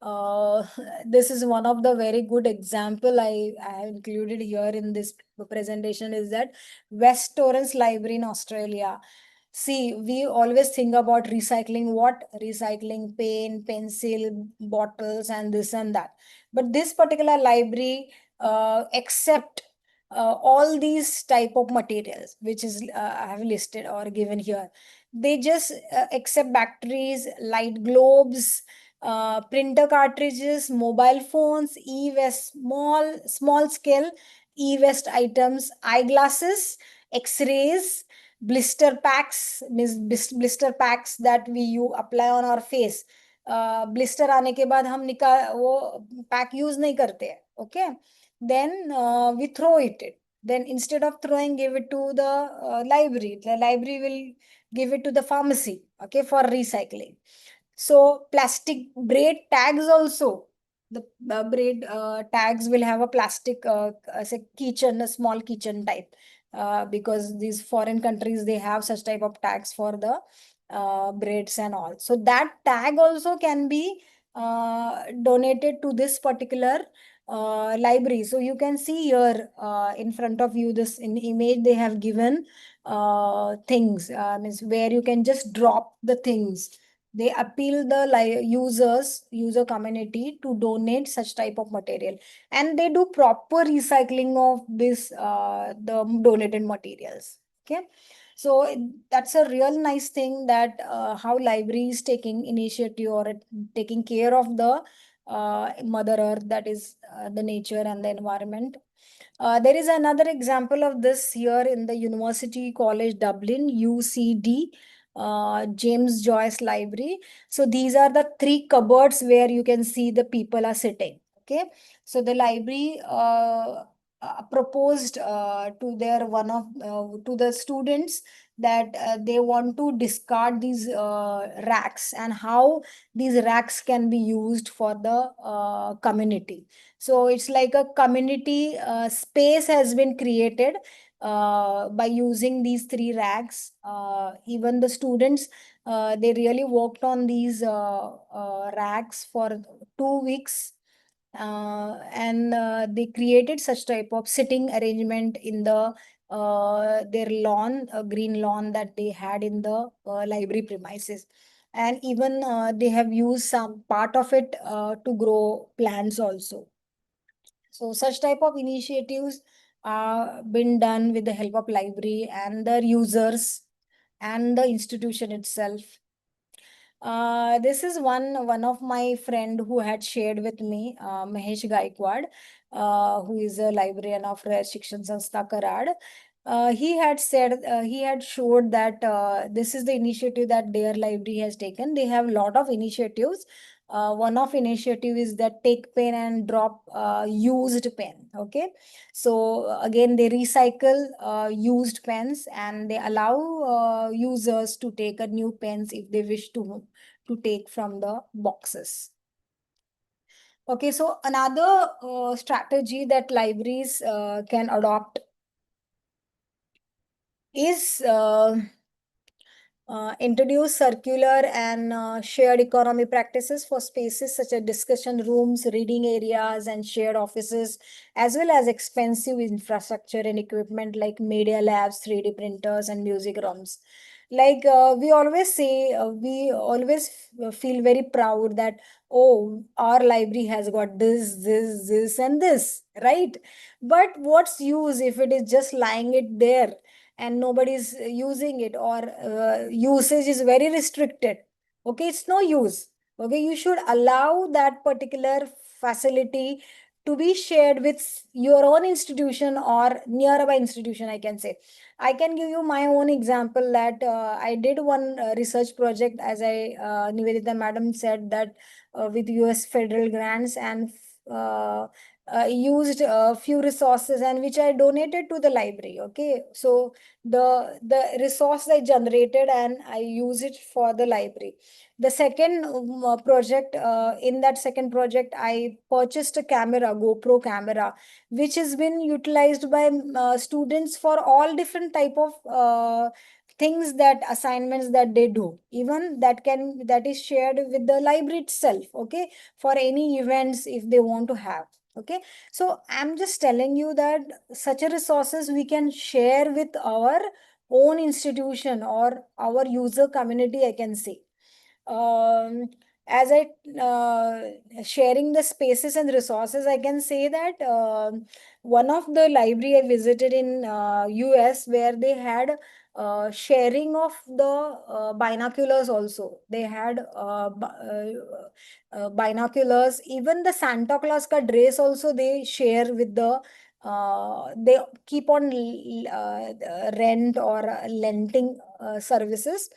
Uh, this is one of the very good example I have included here in this presentation, is that West Torrens Library in Australia. See, we always think about recycling, what? Recycling pen, pencil, bottles, and this and that. But this particular library accept all these type of materials, which is I have listed or given here. They just accept batteries, light globes, printer cartridges, mobile phones, e-waste, small scale e-waste items, eyeglasses, x-rays, blister packs, blister packs that we you apply on our face. Blister आने के बाद हम वो pack use नहीं करते हैं. Okay, then we throw it. Then instead of throwing, give it to the library. The library will give it to the pharmacy, okay, for recycling. So plastic braid tags also. The braid tags will have a plastic as a keychain, a small keychain type, because these foreign countries, they have such type of tags for the braids and all. So that tag also can be donated to this particular library. So you can see here in front of you, this in image they have given things, means where you can just drop the things. They appeal the user community to donate such type of material, and they do proper recycling of this the donated materials. Okay, so that's a real nice thing, that how library is taking initiative or taking care of the mother earth, that is the nature and the environment. There is another example of this here in the University College Dublin, UCD, James Joyce Library. So these are the three cupboards where you can see the people are sitting. Okay, so the library proposed to their one of to the students that they want to discard these racks, and how these racks can be used for the community. So it's like a community space has been created by using these three racks. Even the students, they really worked on these racks for 2 weeks, and they created such type of sitting arrangement in the their lawn, green lawn that they had in the library premises. And even they have used some part of it to grow plants also. So such type of initiatives are been done with the help of library and the users and the institution itself. This is one of my friend who had shared with me, Mahesh Gaikwad, who is a librarian of Rare Shikshan Sanstha Karad. He had said, he had showed that this is the initiative that their library has taken. They have a lot of initiatives. One of initiative is that take pen and drop used pen. Okay, so again they recycle used pens, and they allow users to take a new pens if they wish to take from the boxes. Okay, so another strategy that libraries can adopt is introduce circular and shared economy practices for spaces such as discussion rooms, reading areas, and shared offices, as well as expensive infrastructure and equipment like media labs, 3D printers, and music rooms. Like we always say, we always feel very proud that, oh, our library has got this, and this, right? But what's use if it is just lying it there and nobody's using it, or usage is very restricted? Okay, it's no use. Okay, you should allow that particular facility to be shared with your own institution or nearby institution, I can say. I can give you my own example that I did one research project, as Nivedita madam said, that with US federal grants, and uh, used a few resources and which I donated to the library. Okay, so the resource I generated and I use it for the library. The second project, in that second project, I purchased a camera, GoPro camera, which has been utilized by students for all different type of things, that assignments that they do, even that is shared with the library itself. Okay, for any events if they want to have. Okay, so I'm just telling you that such a resources we can share with our own institution or our user community, I can say. um, as I sharing the spaces and resources, I can say that one of the library I visited in US, where they had sharing of the binoculars also. They had binoculars. Even the Santa Claus ka dress also they share with the they keep on rent or lenting services.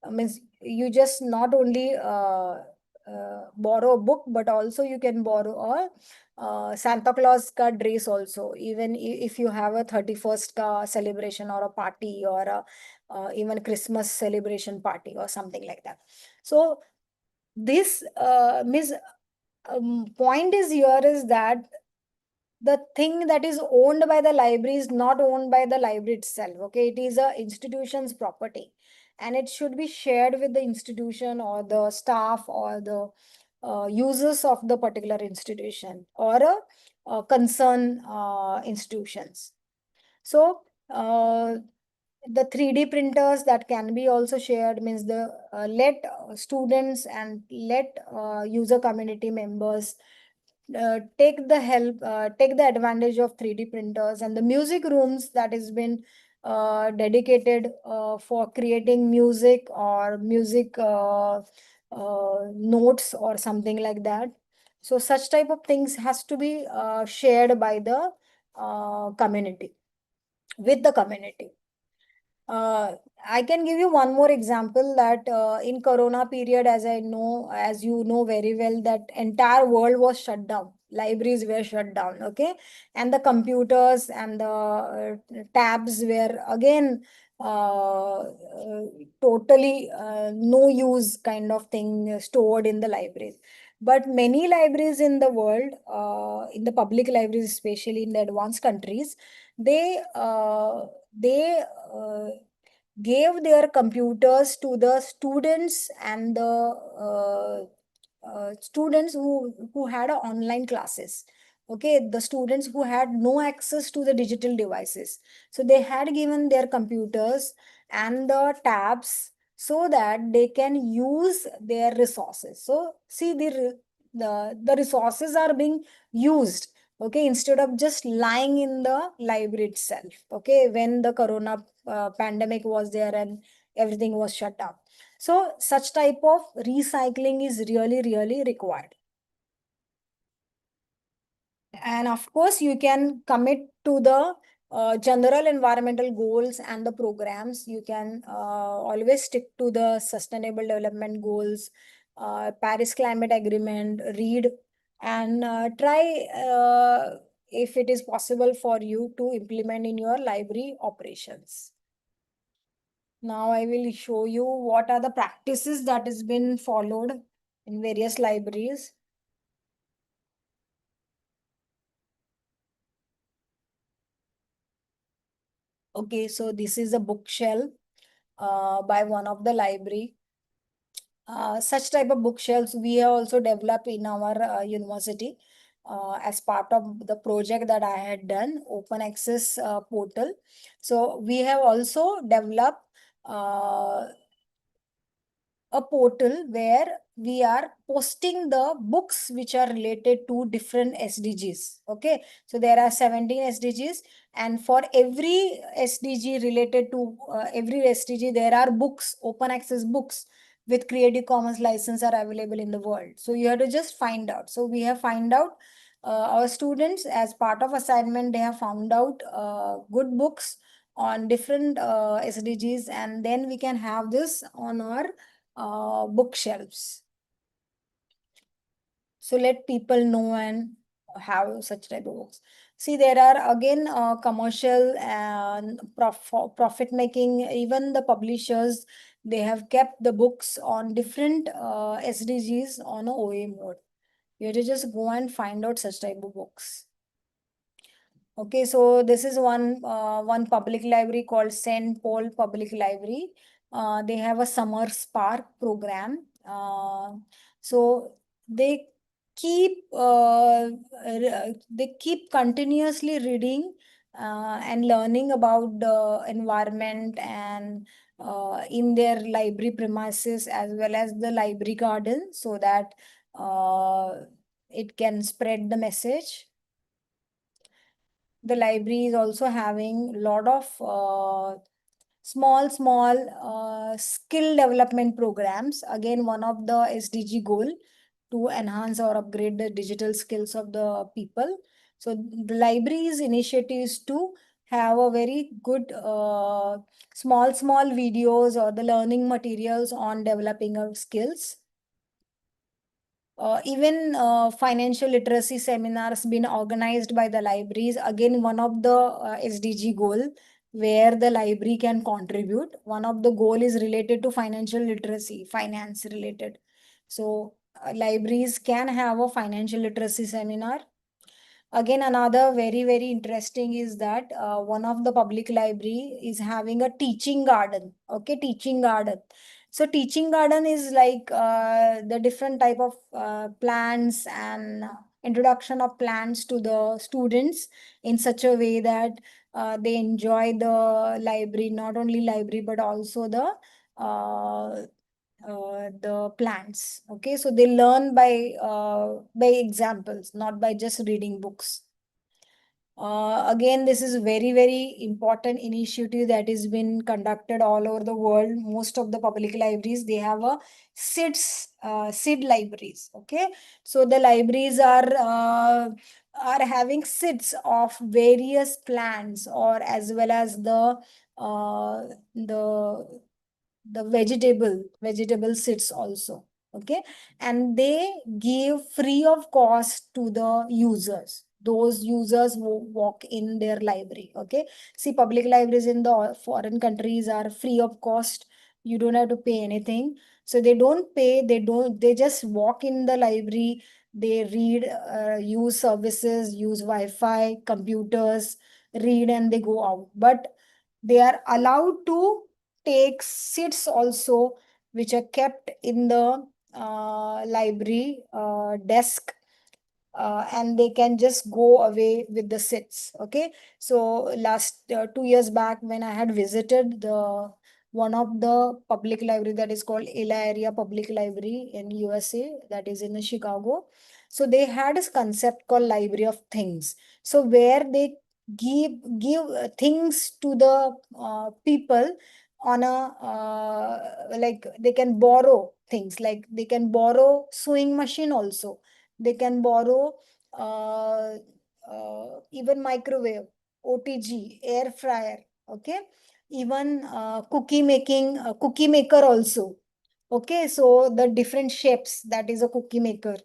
Means you just not only borrow a book, but also you can borrow a Santa Claus ka dress also, even if you have a 31st ka celebration or a party, or a even Christmas celebration party or something like that. So this means point is here is that the thing that is owned by the library is not owned by the library itself. Okay, it is a institution's property, and it should be shared with the institution or the staff or the users of the particular institution or a concern institutions. So the 3D printers that can be also shared, means the let students and let user community members take the advantage of 3D printers, and the music rooms that has been dedicated for creating music or music notes or something like that. So such type of things has to be shared by the community, with the community. uh, I can give you one more example that in Corona period, as you know very well, that entire world was shut down. Libraries were shut down, okay, and the computers and the tabs were again totally no use kind of thing stored in the libraries. But many libraries in the world, in the public libraries, especially in the advanced countries, they they uh, gave their computers to the students and the students who had online classes. Okay, the students who had no access to the digital devices, so they had given their computers and the tabs so that they can use their resources. So see, the resources are being used, okay, instead of just lying in the library itself. Okay, when the corona pandemic was there and everything was shut down, so such type of recycling is really really required. And of course you can commit to the general environmental goals and the programs. You can always stick to the sustainable development goals, Paris climate agreement, read, and try if it is possible for you to implement in your library operations. Now I will show you what are the practices that has been followed in various libraries. Okay, so this is a bookshelf by one of the library. Such type of bookshelves we have also developed in our university as part of the project that I had done, open access portal. So we have also developed uh, a portal where we are posting the books which are related to different SDGs. Okay, so there are 17 SDGs, and for every SDG related to every SDG, there are books, open access books with Creative Commons license are available in the world. So you have to just find out. So we have find out, our students as part of assignment, they have found out good books on different SDGs, and then we can have this on our bookshelves. So let people know and have such type of books. See, there are again commercial and profit making. Even the publishers, they have kept the books on different SDGs on a OA mode. You have to just go and find out such type of books. Okay, so this is one public library called St. Paul Public Library. They have a summer spark program. So they they keep continuously reading and learning about the environment and in their library premises as well as the library garden, so that it can spread the message. The library is also having a lot of small skill development programs. Again, one of the SDG goal to enhance or upgrade the digital skills of the people. So the library's initiative is to have a very good small videos or the learning materials on developing of skills. Even financial literacy seminars been organized by the libraries. Again, one of the SDG goal where the library can contribute. One of the goal is related to financial literacy, finance related. So libraries can have a financial literacy seminar. Again, another very interesting is that one of the public library is having a teaching garden. Okay, teaching garden. So teaching garden is like the different type of plants and introduction of plants to the students in such a way that they enjoy the library, not only library but also the plants. Okay, so they learn by examples, not by just reading books. Again, this is very important initiative that has been conducted all over the world. Most of the public libraries, they have a SID libraries. Okay, so the libraries are having SIDs of various plants, or as well as uh, the the vegetable sits also. Okay, and they give free of cost to the users, those users who walk in their library. Okay, see, public libraries in the foreign countries are free of cost. You don't have to pay anything. So they don't pay, they just walk in the library, they read, use services, use Wi-Fi, computers, read, and they go out. But they are allowed to take seats also, which are kept in the library desk, and they can just go away with the seats. Okay, so last 2 years back, when I had visited the one of the public library that is called Ela Area Public Library in USA, that is in the Chicago. So they had this concept called Library of Things. So where they give things to the people on a like they can borrow things, like they can borrow sewing machine also, they can borrow uh, even microwave, OTG, air fryer. Okay, even cookie maker also. Okay, so the different shapes, that is a cookie maker.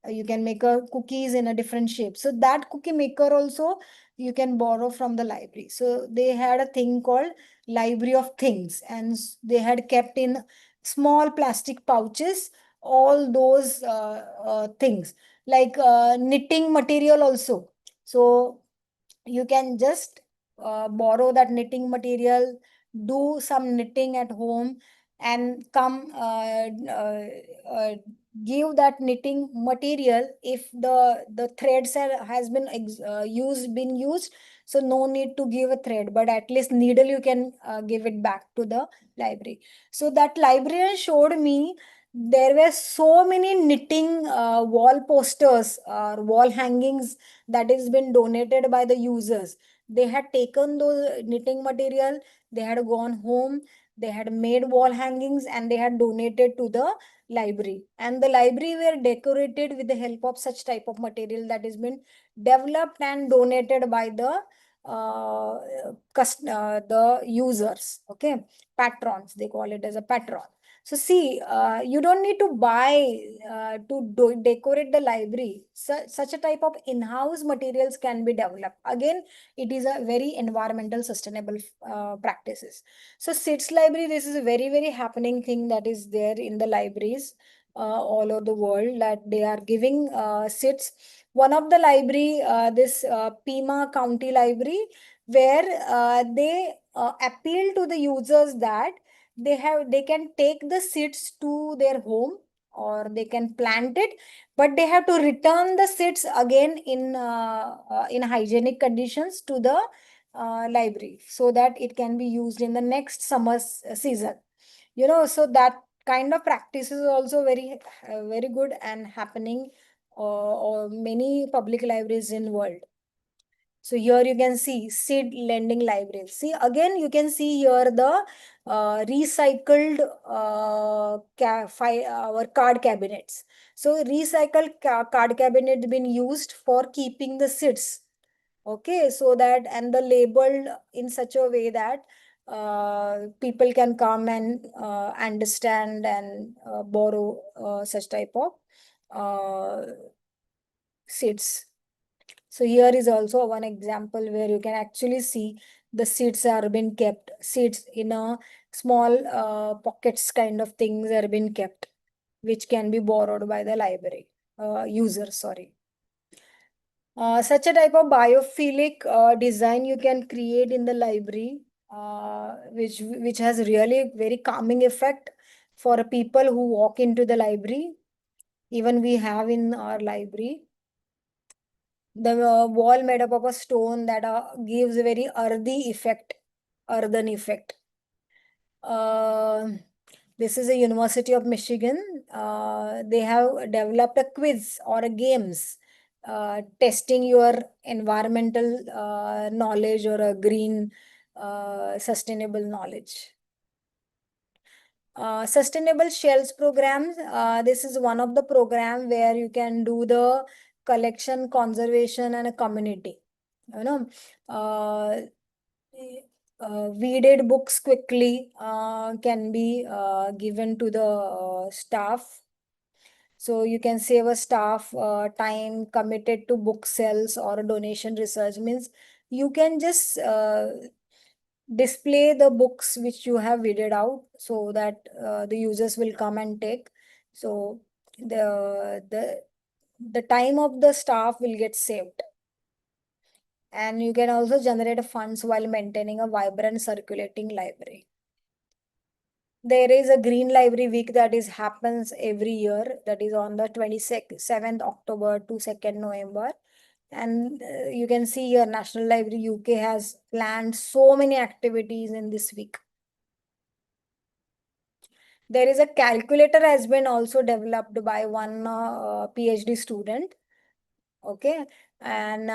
You can make a cookies in a different shape. So that cookie maker also you can borrow from the library. So they had a thing called Library of Things, and they had kept in small plastic pouches all those things, like knitting material also. So you can just borrow that knitting material, do some knitting at home, and come give that knitting material. If the threads has been used, so no need to give a thread, but at least needle you can give it back to the library. So that librarian showed me there were so many knitting wall posters or wall hangings that has been donated by the users. They had taken those knitting material, they had gone home, they had made wall hangings, and they had donated to the library. And the library were decorated with the help of such type of material that has been developed and donated by uh, the users. Okay, patrons, they call it as a patron. So see, you don't need to buy to decorate the library. Such a type of in-house materials can be developed. Again, it is a very environmental sustainable practices. So SITS library, this is a very, very happening thing that is there in the libraries all over the world, that they are giving SITS. One of the library, this Pima County Library, where they appeal to the users that they can take the seeds to their home, or they can plant it, but they have to return the seeds again in hygienic conditions to the library, so that it can be used in the next summer season. So that kind of practice is also very good and happening or many public libraries in world. So here you can see seed lending libraries. See, again, you can see here the recycled our card cabinets. So recycled card cabinet been used for keeping the seeds. Okay, so that, and the labeled in such a way that people can come and understand and borrow such type of uh, seeds. So here is also one example where you can actually see the seeds are being kept. Seeds in a small pockets kind of things are being kept, which can be borrowed by the library user. Sorry. Such a type of biophilic design you can create in the library, which has really very calming effect for people who walk into the library. Even we have in our library the wall made up of a stone that gives a very earthen effect. Uh, this is a University of Michigan. They have developed a quiz or a games testing your environmental knowledge or a green sustainable knowledge. Sustainable shells programs. This is one of the program where you can do the collection, conservation, and a community. You know, uh, weeded books quickly can be given to the staff. So you can save a staff time committed to book sales or donation research. Means you can just display the books which you have weeded out, so that the users will come and take. So the time of the staff will get saved. And you can also generate funds while maintaining a vibrant circulating library. There is a Green Library Week that is happens every year, that is on the 27th October to 2nd November. And you can see here National Library UK has planned so many activities in this week. There is a calculator has been also developed by one PhD student. Okay, and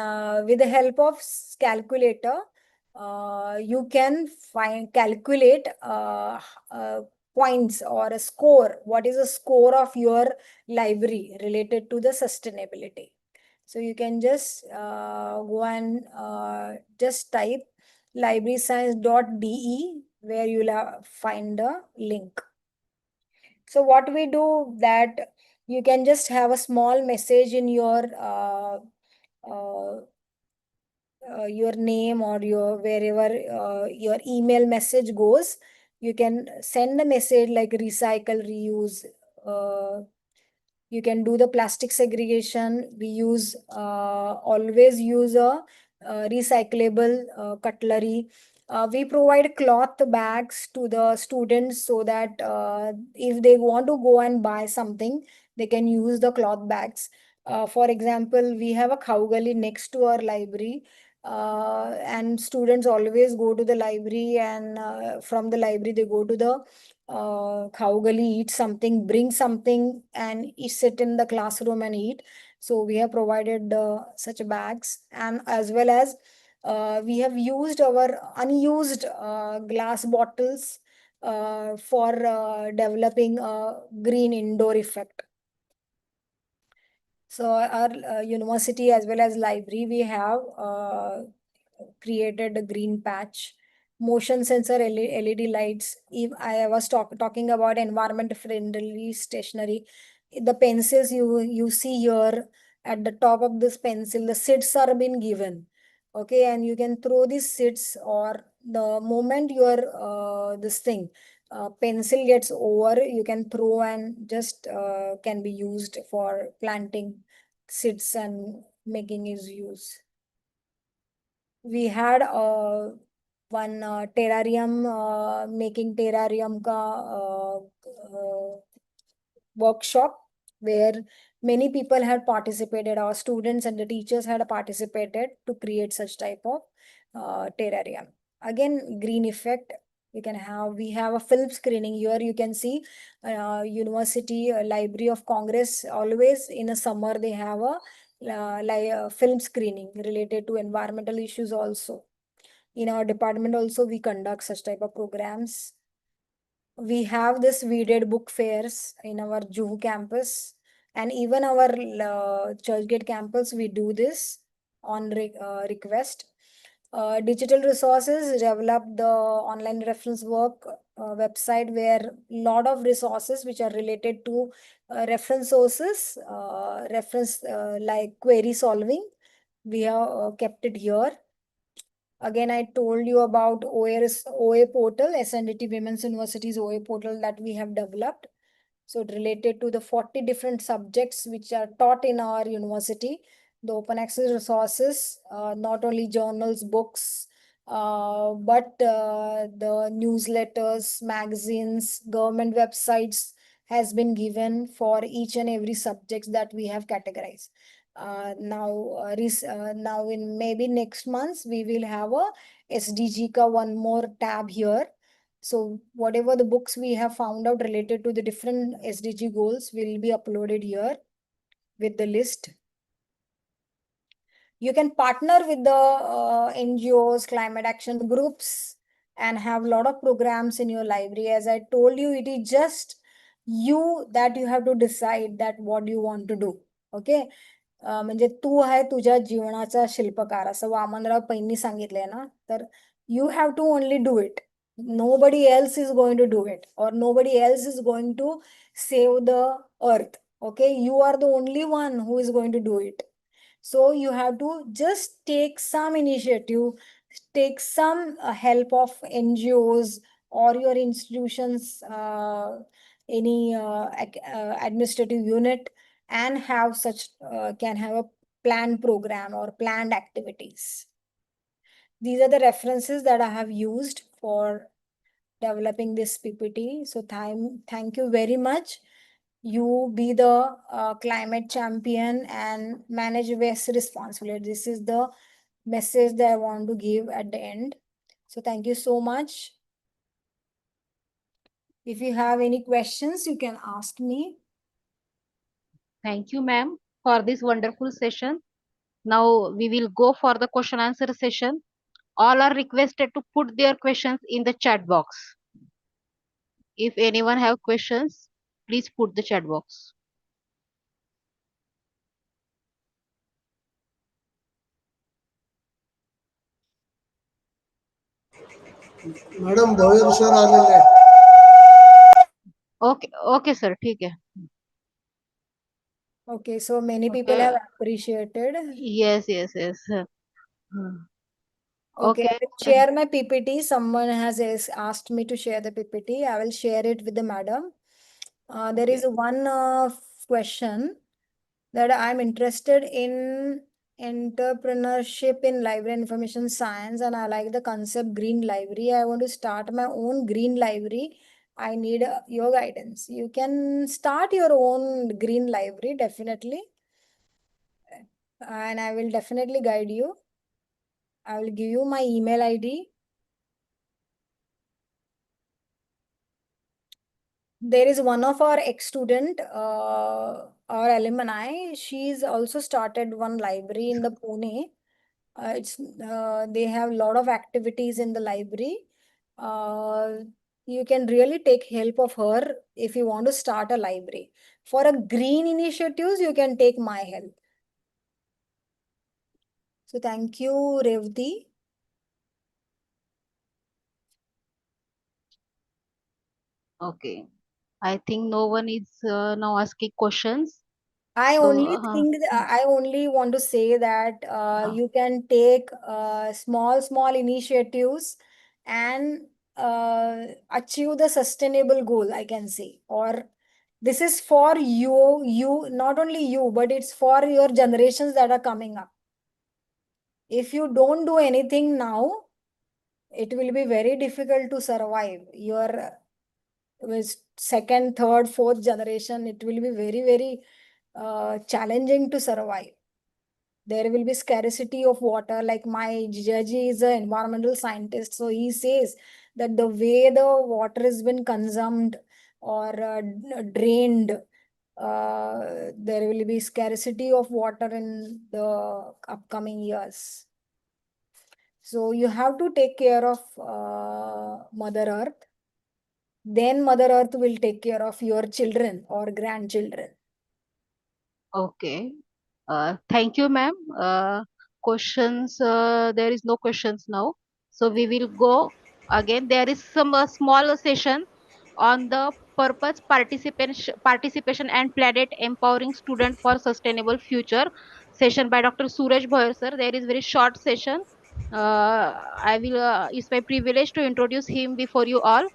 with the help of calculator, you can calculate points or a score. What is the score of your library related to the sustainability? So you can just go and just type libraryscience.de, where you'll find the link. So what we do that you can just have a small message in uh, your name or your wherever your email message goes. You can send a message like recycle, reuse. You can do the plastic segregation. We always use a recyclable cutlery. We provide cloth bags to the students, so that if they want to go and buy something, they can use the cloth bags. For example, we have a cow gully next to our library, and students always go to the library, and from the library they go to the cow gully, eat something, bring something, and sit in the classroom and eat. So we have provided such bags, and as well as We have used our unused glass bottles for developing a green indoor effect. So our university as well as library, we have created a green patch, motion sensor LED lights. If I was talking about environment friendly stationery, the pencils you see here at the top of this pencil, the seeds are been given. Okay, and you can throw these seeds, or the moment your this thing pencil gets over, you can throw and just can be used for planting seeds and making his use. We had one terrarium making terrarium ka workshop where many people had participated. Our students and the teachers had participated to create such type of terrarium. Again, green effect. We have a film screening here. You can see University Library of Congress, always in a summer they have a film screening related to environmental issues also. In our department also we conduct such type of programs. We have this weeded book fairs in our Juhu campus, and even our Churchgate campus we do this on request. Digital resources develop the online reference work website where lot of resources which are related to reference sources, reference like query solving, we have kept it here. Again, I told you about OA portal, SNDT Women's University's OA portal that we have developed. So related to the 40 different subjects which are taught in our university, the open access resources, not only journals, books, but the newsletters, magazines, government websites has been given for each and every subjects that we have categorized. Now in maybe next month, we will have a SDG ka one more tab here. So whatever the books we have found out related to the different SDG goals will be uploaded here with the list. You can partner with the NGOs, climate action groups, and have a lot of programs in your library. As I told you, it is just you that you have to decide that what you want to do. Okay. म्हणजे तू आहे तुझ्या जीवनाचा शिल्पकार असं वामनराव पैंनी सांगितलंय ना, तर you have to only do it. Nobody else is going to do it, or nobody else is going to save the earth. Okay, you are the only one who is going to do it. So you have to just take some initiative, take some help of NGOs or your institutions, any administrative unit, and have such can have a planned program or planned activities. These are the references that I have used for developing this PPT. So thank you very much. You be the climate champion and manage waste responsibly. This is the message that I want to give at the end. So thank you so much. If you have any questions, you can ask me. Thank you, ma'am, for this wonderful session. Now we will go for the question answer session. All are requested to put their questions in the chat box. If anyone have questions, please put the chat box. Madam Bhoyar sir आलेले. Okay, okay, sir. ठीक है. Okay, so many people have appreciated. Yes, yes, yes. Okay, I Okay. will share my PPT. Someone has asked me to share the PPT. I will share it with the madam. There is one question that I'm interested in entrepreneurship in library information science, and I like the concept green library. I want to start my own green library. I need your guidance. You can start your own green library, definitely. And I will definitely guide you. I will give you my email ID. There is one of our ex-student, our alumni. She's also started one library in the Pune. They have a lot of activities in the library. You can really take help of her if you want to start a library. For a green initiatives, you can take my help. So thank you, Revati. Okay. I think no one is now asking questions. I So, only think I only want to say that you can take small initiatives and achieve the sustainable goal, I can say. Or this is for you, not only you, but it's for your generations that are coming up. If you don't do anything now, it will be very difficult to survive. Your with second, third, fourth generation, it will be very challenging to survive. There will be scarcity of water. Like my Jaji is an environmental scientist, so he says that the way the water has been consumed or drained, there will be scarcity of water in the upcoming years. So you have to take care of Mother Earth. Then Mother Earth will take care of your children or grandchildren. okay. Thank you, ma'am. Questions, there is no questions now. So we will go again. There is some small session on the purpose, participation and planet empowering student for sustainable future session by Dr. Suraj Bhoyer, sir. There is very short session. It's my privilege to introduce him before you all.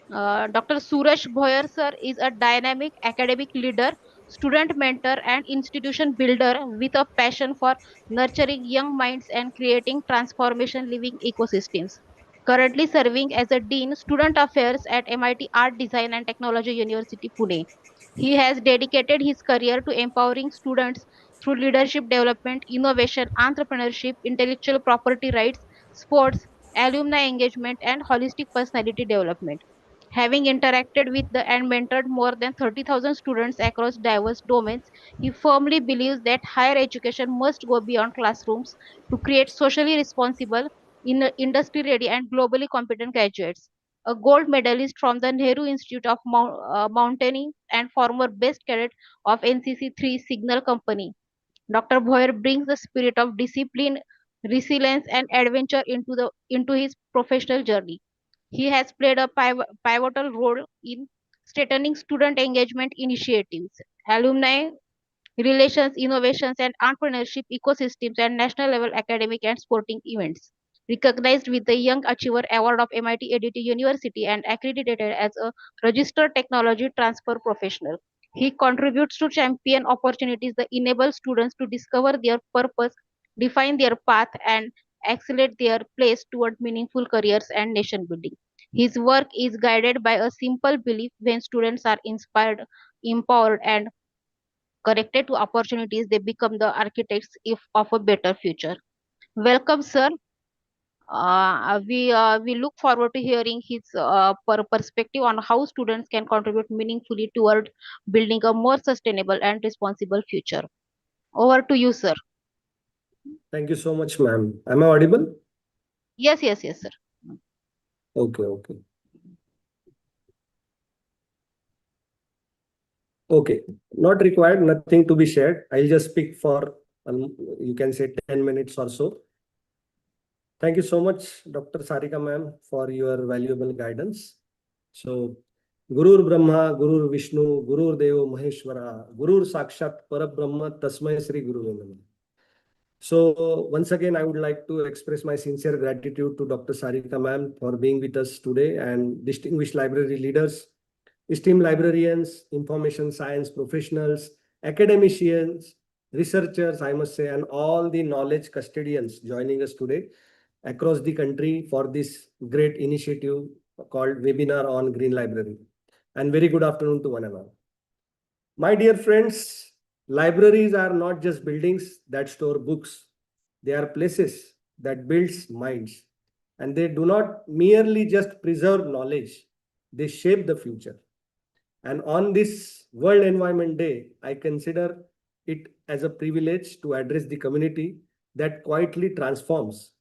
Dr. Suraj Bhoyer sir is a dynamic academic leader, student mentor, and institution builder with a passion for nurturing young minds and creating transformation living ecosystems. Currently serving as a Dean Student Affairs at MIT Art Design and Technology University, Pune. He has dedicated his career to empowering students through leadership development, innovation, entrepreneurship, intellectual property rights, sports, alumni engagement, and holistic personality development. Having interacted with and mentored more than 30,000 students across diverse domains, he firmly believes that higher education must go beyond classrooms to create socially responsible, industry ready, and globally competent graduates. A gold medalist from the Nehru Institute of Mountaineering and former best cadet of NCC 3 Signal Company, Dr. Boyer brings the spirit of discipline, resilience, and adventure into his professional journey. He has played a pivotal role in strengthening student engagement initiatives, alumni relations, innovations, and entrepreneurship ecosystems and national level academic and sporting events. Recognized with the Young Achiever Award of MIT Edity University and accredited as a registered technology transfer professional. He contributes to champion opportunities that enable students to discover their purpose, define their path, and accelerate their place toward meaningful careers and nation building. His work is guided by a simple belief: when students are inspired, empowered, and connected to opportunities, they become the architects of a better future. Welcome, sir. We look forward to hearing his perspective on how students can contribute meaningfully toward building a more sustainable and responsible future. Over to you, sir. Thank you so much, ma'am. Am I audible? Yes, yes, yes, sir. Okay, okay. Okay, not required, nothing to be shared. I'll just speak for, you can say 10 minutes or so. Thank you so much, Dr. Sarika ma'am, for your valuable guidance. So, Gurur Brahma, Gurur Vishnu, Gurur Devo Maheshwara, Gurur Sakshat Parabrahma, Tasmai Sri Guru Namaha. So once again, I would like to express my sincere gratitude to Dr. Sarika ma'am for being with us today and distinguished library leaders, esteemed librarians, information science professionals, academicians, researchers, I must say, and all the knowledge custodians joining us today across the country for this great initiative called Webinar on Green Library. And very good afternoon to one and all. My dear friends, libraries are not just buildings that store books. They are places that builds minds. And they do not merely just preserve knowledge, they shape the future. And on this World Environment Day, I consider it as a privilege to address the community that quietly transforms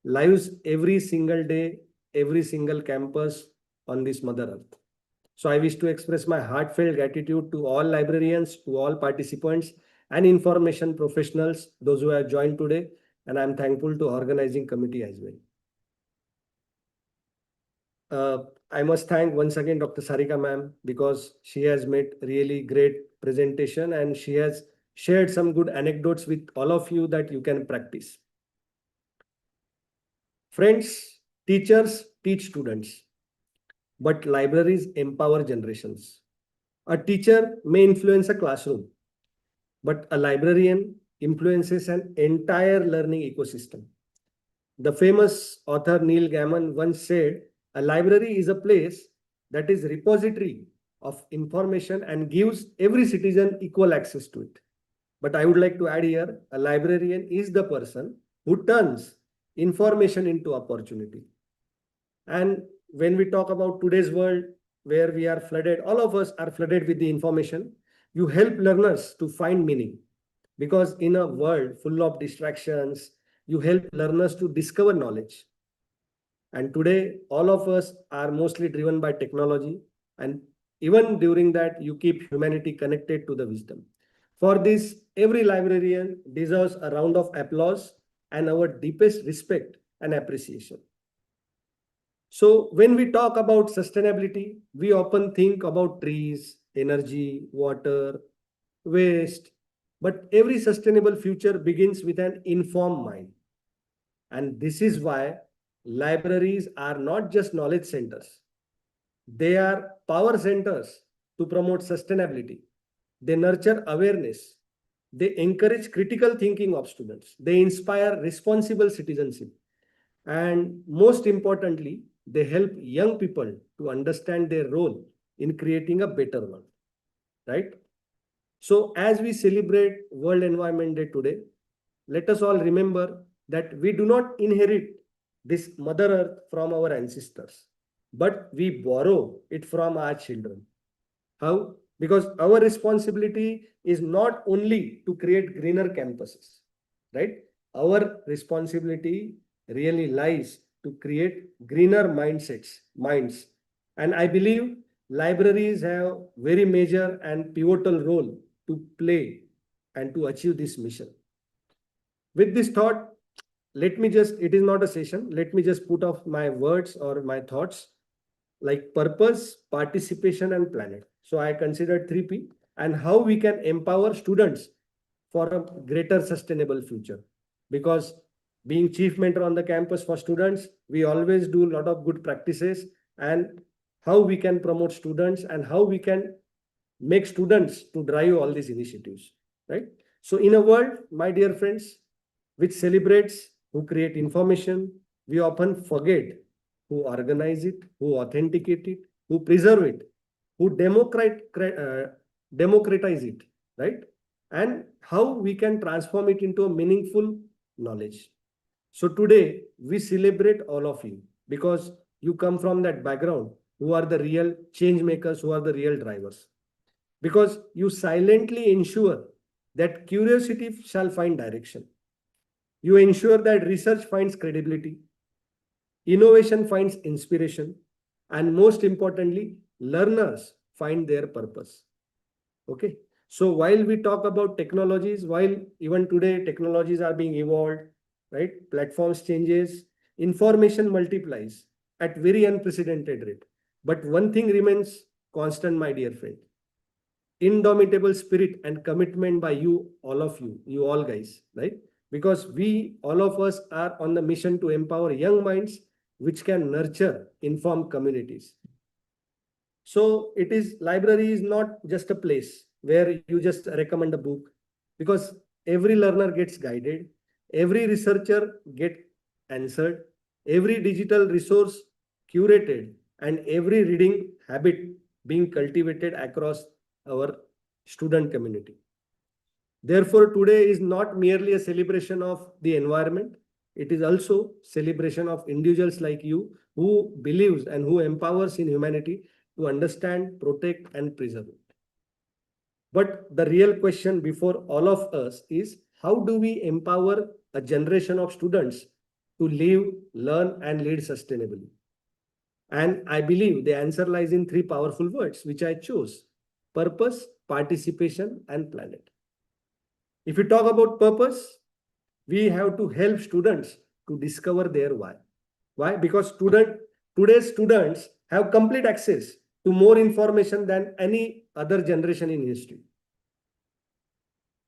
lives every single day, every single campus on this Mother Earth. So I wish to express my heartfelt gratitude to all librarians, to all participants and information professionals, those who have joined today, and I'm thankful to organizing committee as well. I must thank once again Dr. Sarika ma'am, because she has made really great presentation and she has shared some good anecdotes with all of you that you can practice. Friends, teachers teach students, but libraries empower generations. A teacher may influence a classroom, but a librarian influences an entire learning ecosystem. The famous author Neil Gaiman once said, a library is a place that is repository of information and gives every citizen equal access to it. But I would like to add here, a librarian is the person who turns information into opportunity. And when we talk about today's world, where we are flooded, all of us are flooded with the information, you help learners to find meaning. Because in a world full of distractions, you help learners to discover knowledge. And today, all of us are mostly driven by technology. And even during that, you keep humanity connected to the wisdom. For this, every librarian deserves a round of applause and our deepest respect and appreciation. So when we talk about sustainability, we often think about trees, energy, water, waste, but every sustainable future begins with an informed mind. And this is why libraries are not just knowledge centers. They are power centers to promote sustainability. They nurture awareness. They encourage critical thinking of students. They inspire responsible citizenship. And most importantly, they help young people to understand their role in creating a better world, right? So as we celebrate World Environment Day today, let us all remember that we do not inherit this Mother Earth from our ancestors, but we borrow it from our children. How? Because our responsibility is not only to create greener campuses, right? Our responsibility really lies to create greener minds. And I believe libraries have very major and pivotal role to play and to achieve this mission. With this thought, it is not a session. Let me just put off my words or my thoughts like purpose, participation, and planet. So I considered 3P and how we can empower students for a greater sustainable future. Because being chief mentor on the campus for students, we always do a lot of good practices and how we can promote students and how we can make students to drive all these initiatives, right? So in a world, my dear friends, which celebrates who create information, we often forget who organize it, who authenticate it, who preserve it, who democratize it, right? And how we can transform it into a meaningful knowledge. So today we celebrate all of you because you come from that background, who are the real change makers, who are the real drivers. Because you silently ensure that curiosity shall find direction. You ensure that research finds credibility, innovation finds inspiration, and most importantly, learners find their purpose. Okay. So while we talk about technologies, while even today technologies are being evolved, right? Platforms changes, information multiplies at very unprecedented rate. But one thing remains constant, my dear friend. Indomitable spirit and commitment by you, all of you all guys, right? Because we, all of us are on the mission to empower young minds which can nurture informed communities. So library is not just a place where you just recommend a book, because every learner gets guided, every researcher get answered, every digital resource curated, and every reading habit being cultivated across our student community. Therefore, today is not merely a celebration of the environment. It is also celebration of individuals like you who believes and who empowers in humanity to understand, protect, and preserve it. But the real question before all of us is, how do we empower a generation of students to live, learn, and lead sustainably. And I believe the answer lies in three powerful words, which I chose: purpose, participation, and planet. If you talk about purpose, we have to help students to discover their why. Why? Because today's students have complete access to more information than any other generation in history.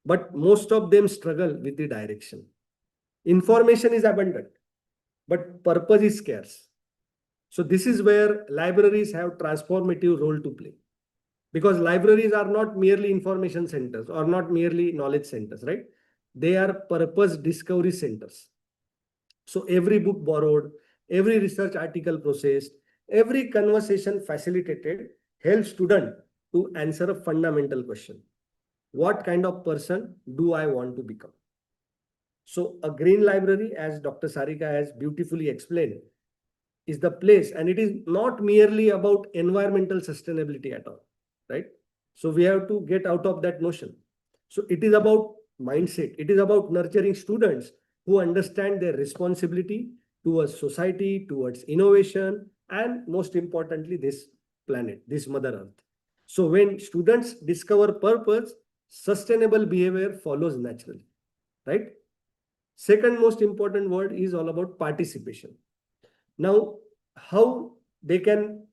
But most of them struggle with the direction. Information is abundant, but purpose is scarce. So this is where libraries have transformative role to play. Because libraries are not merely information centers or not merely knowledge centers, right? They are purpose discovery centers. So every book borrowed, every research article processed, every conversation facilitated helps student to answer a fundamental question: what kind of person do I want to become? So a green library, as Dr. Sarika has beautifully explained, is the place, and it is not merely about environmental sustainability at all, right? So we have to get out of that notion. So it is about mindset. It is about nurturing students who understand their responsibility towards society, towards innovation, and most importantly, this planet, this Mother Earth. So when students discover purpose, sustainable behavior follows naturally, right? Second most important word is all about participation. Now, how they can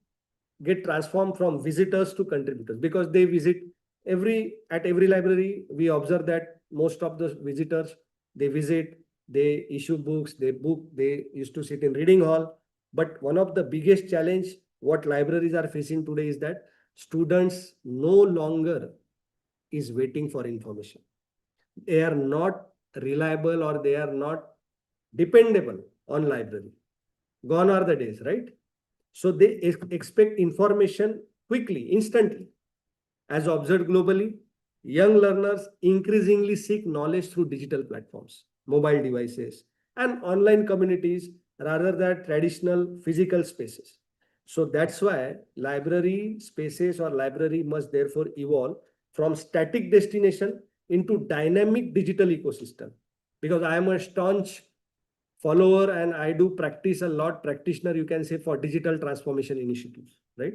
get transformed from visitors to contributors, because they visit at every library. We observe that most of the visitors, they visit, they issue books, they used to sit in reading hall. But one of the biggest challenge what libraries are facing today is that students no longer is waiting for information. They are not reliable or they are not dependable on library. Gone are the days, right? So they expect information quickly, instantly. As observed globally, young learners increasingly seek knowledge through digital platforms, mobile devices, and online communities rather than traditional physical spaces. So that's why library spaces or library must therefore evolve from static destination into dynamic digital ecosystem. Because I am a staunch follower and I do practice a lot, practitioner, you can say, for digital transformation initiatives, right?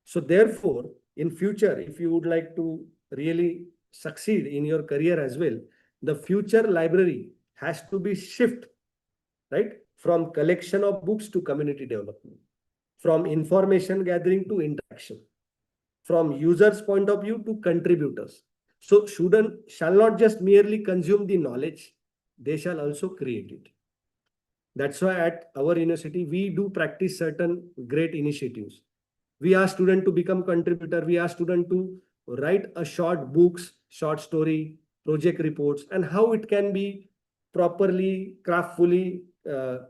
So therefore, in future, if you would like to really succeed in your career as well, the future library has to be shift, right? From collection of books to community development, from information gathering to interaction, from users' point of view to contributors. So students shall not just merely consume the knowledge, they shall also create it. That's why at our university, we do practice certain great initiatives. We ask students to become contributor. We ask students to write a short books, short story, project reports, and how it can be properly, craftfully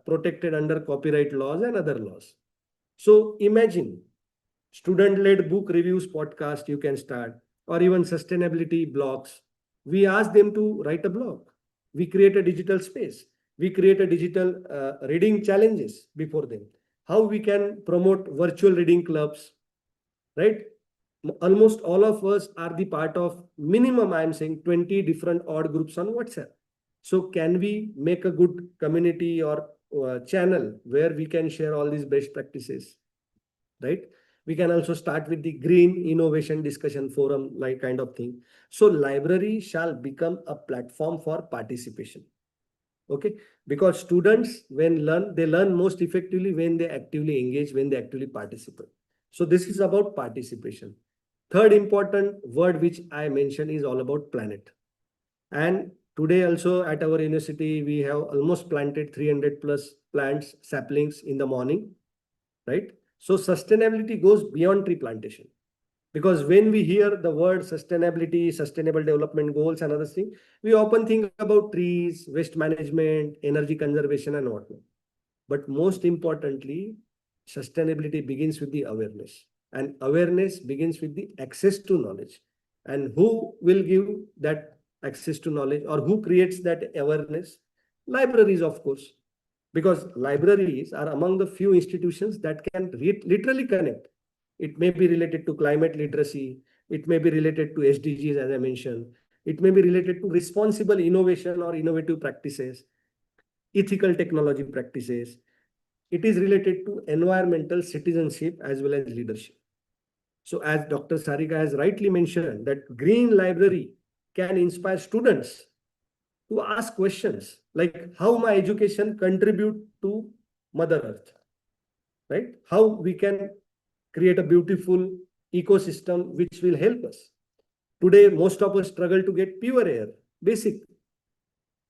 protected under copyright laws and other laws. So imagine student-led book reviews podcast you can start, or even sustainability blogs. We ask them to write a blog. We create a digital space. We create a digital reading challenges before them. How we can promote virtual reading clubs, right? Almost all of us are the part of minimum, I am saying, 20 different odd groups on WhatsApp. So can we make a good community or channel where we can share all these best practices, right? We can also start with the green innovation discussion forum, like kind of thing. So library shall become a platform for participation. Okay, because students when they learn most effectively when they actively engage, when they actively participate. So this is about participation. Third important word which I mentioned is all about planet. And today also at our university, we have almost planted 300 plus plants, saplings in the morning, right? So sustainability goes beyond tree plantation. Because when we hear the word sustainability, sustainable development goals and other things, we often think about trees, waste management, energy conservation and whatnot. But most importantly, sustainability begins with the awareness. And awareness begins with the access to knowledge. And who will give that access to knowledge, or who creates that awareness? Libraries, of course. Because libraries are among the few institutions that can literally connect. It may be related to climate literacy. It may be related to SDGs, as I mentioned. It may be related to responsible innovation or innovative practices. ethical technology practices. It is related to environmental citizenship as well as leadership. So as Dr. Sarika has rightly mentioned, that green library can inspire students to ask questions like how my education contribute to Mother Earth, right? How we can create a beautiful ecosystem which will help us. Today, most of us struggle to get pure air, basic.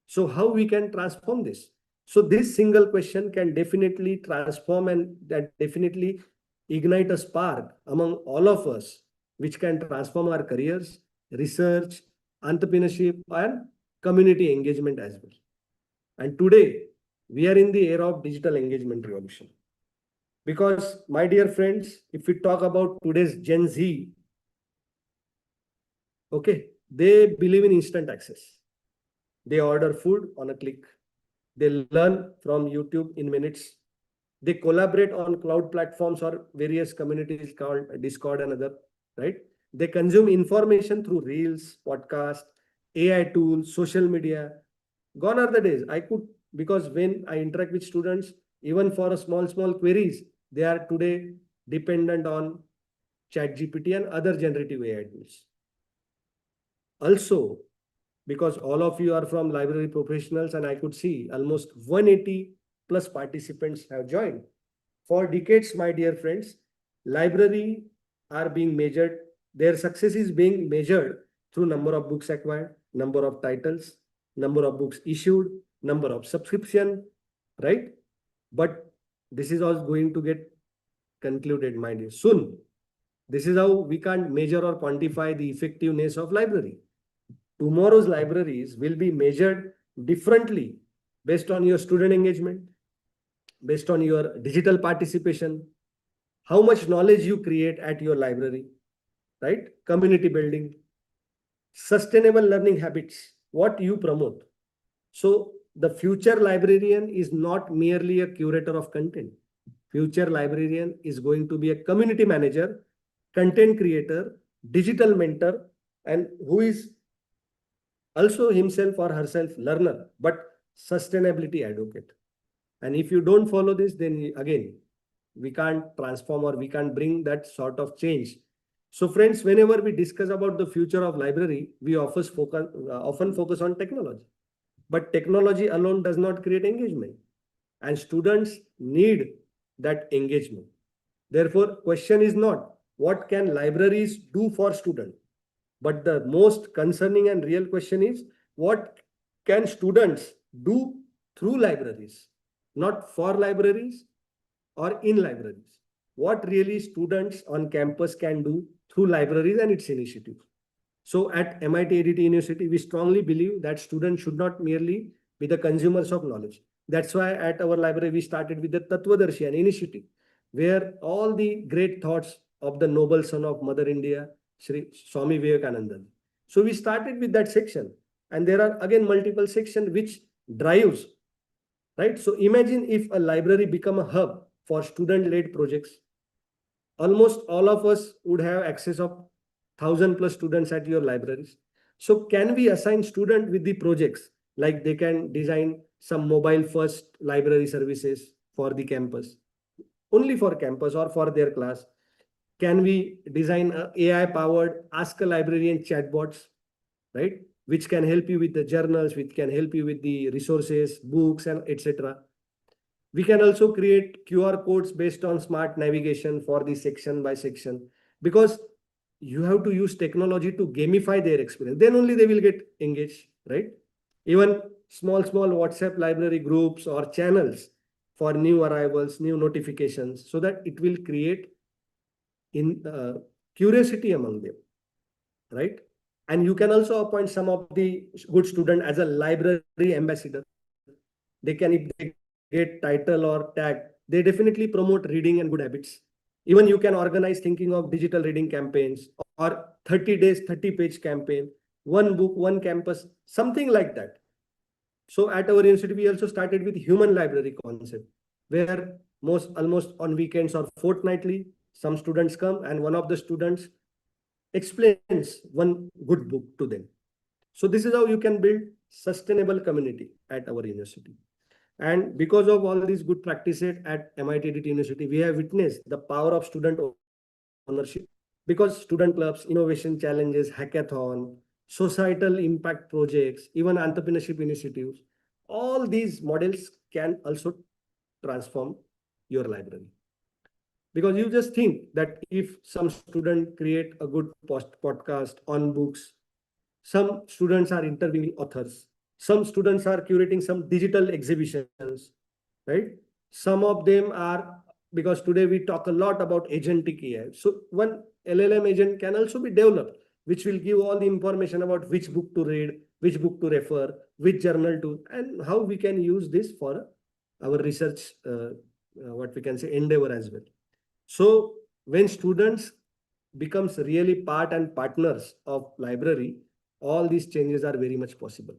So how we can transform this? So this single question can definitely transform and that definitely ignite a spark among all of us, which can transform our careers, research, entrepreneurship, and community engagement as well. And today, we are in the era of digital engagement revolution. Because, my dear friends, if we talk about today's Gen Z, okay, they believe in instant access. They order food on a click. They learn from YouTube in minutes. They collaborate on cloud platforms or various communities called Discord and other, right? They consume information through reels, podcast, AI tools, social media. Gone are the days. I could, because when I interact with students, even for a small queries, they are today dependent on ChatGPT and other generative AI tools. Also, because all of you are from library professionals and I could see almost 180 plus participants have joined. For decades, my dear friends, library are being measured. Their success is being measured through number of books acquired, number of titles, number of books issued, number of subscription, right? But this is all going to get concluded, my dear, soon. This is how we can't measure or quantify the effectiveness of library. Tomorrow's libraries will be measured differently based on your student engagement, based on your digital participation, how much knowledge you create at your library, right? Community building, sustainable learning habits, what you promote. So the future librarian is not merely a curator of content. Future librarian is going to be a community manager, content creator, digital mentor, and who is also himself or herself learner, but sustainability advocate. And if you don't follow this, then again, we can't transform or we can't bring that sort of change. So friends, whenever we discuss about the future of library, we often focus on technology. But technology alone does not create engagement. And students need that engagement. Therefore, question is not what can libraries do for students? But the most concerning and real question is what can students do through libraries, not for libraries or in libraries. What really students on campus can do through libraries and its initiatives. So at MIT ADT University, we strongly believe that students should not merely be the consumers of knowledge. That's why at our library, we started with the Tattvadarshi, an initiative, where all the great thoughts of the noble son of Mother India, Sri Swami Vivekananda. So we started with that section. And there are again multiple sections which drives, right? So imagine if a library become a hub for student-led projects. Almost all of us would have access of 1,000+ students at your libraries. So can we assign student with the projects like they can design some mobile first library services for the campus, only for campus or for their class? Can we design a AI powered ask a librarian chatbots, right? Which can help you with the journals, which can help you with the resources, books, and etc. We can also create QR codes based on smart navigation for the section by section, because you have to use technology to gamify their experience. Then only they will get engaged, right? Even small WhatsApp library groups or channels for new arrivals, new notifications, so that it will create in curiosity among them, right? And you can also appoint some of the good student as a library ambassador. They can, if they get title or tag, they definitely promote reading and good habits. Even you can organize thinking of digital reading campaigns or 30 days, 30-page campaign, one book, one campus, something like that. So at our university, we also started with human library concept, where almost on weekends or fortnightly, some students come and one of the students explains one good book to them. So this is how you can build sustainable community at our university. And because of all these good practices at MIT University, we have witnessed the power of student ownership, because student clubs, innovation challenges, hackathon, societal impact projects, even entrepreneurship initiatives, all these models can also transform your library. Because you just think that if some student create a good podcast on books, some students are interviewing authors, some students are curating some digital exhibitions, right? Some of them are, because today we talk a lot about agentic AI. So one LLM agent can also be developed, which will give all the information about which book to read, which book to refer, which journal to, and how we can use this for our research, what we can say, endeavor as well. So when students becomes really part and partners of library, all these changes are very much possible.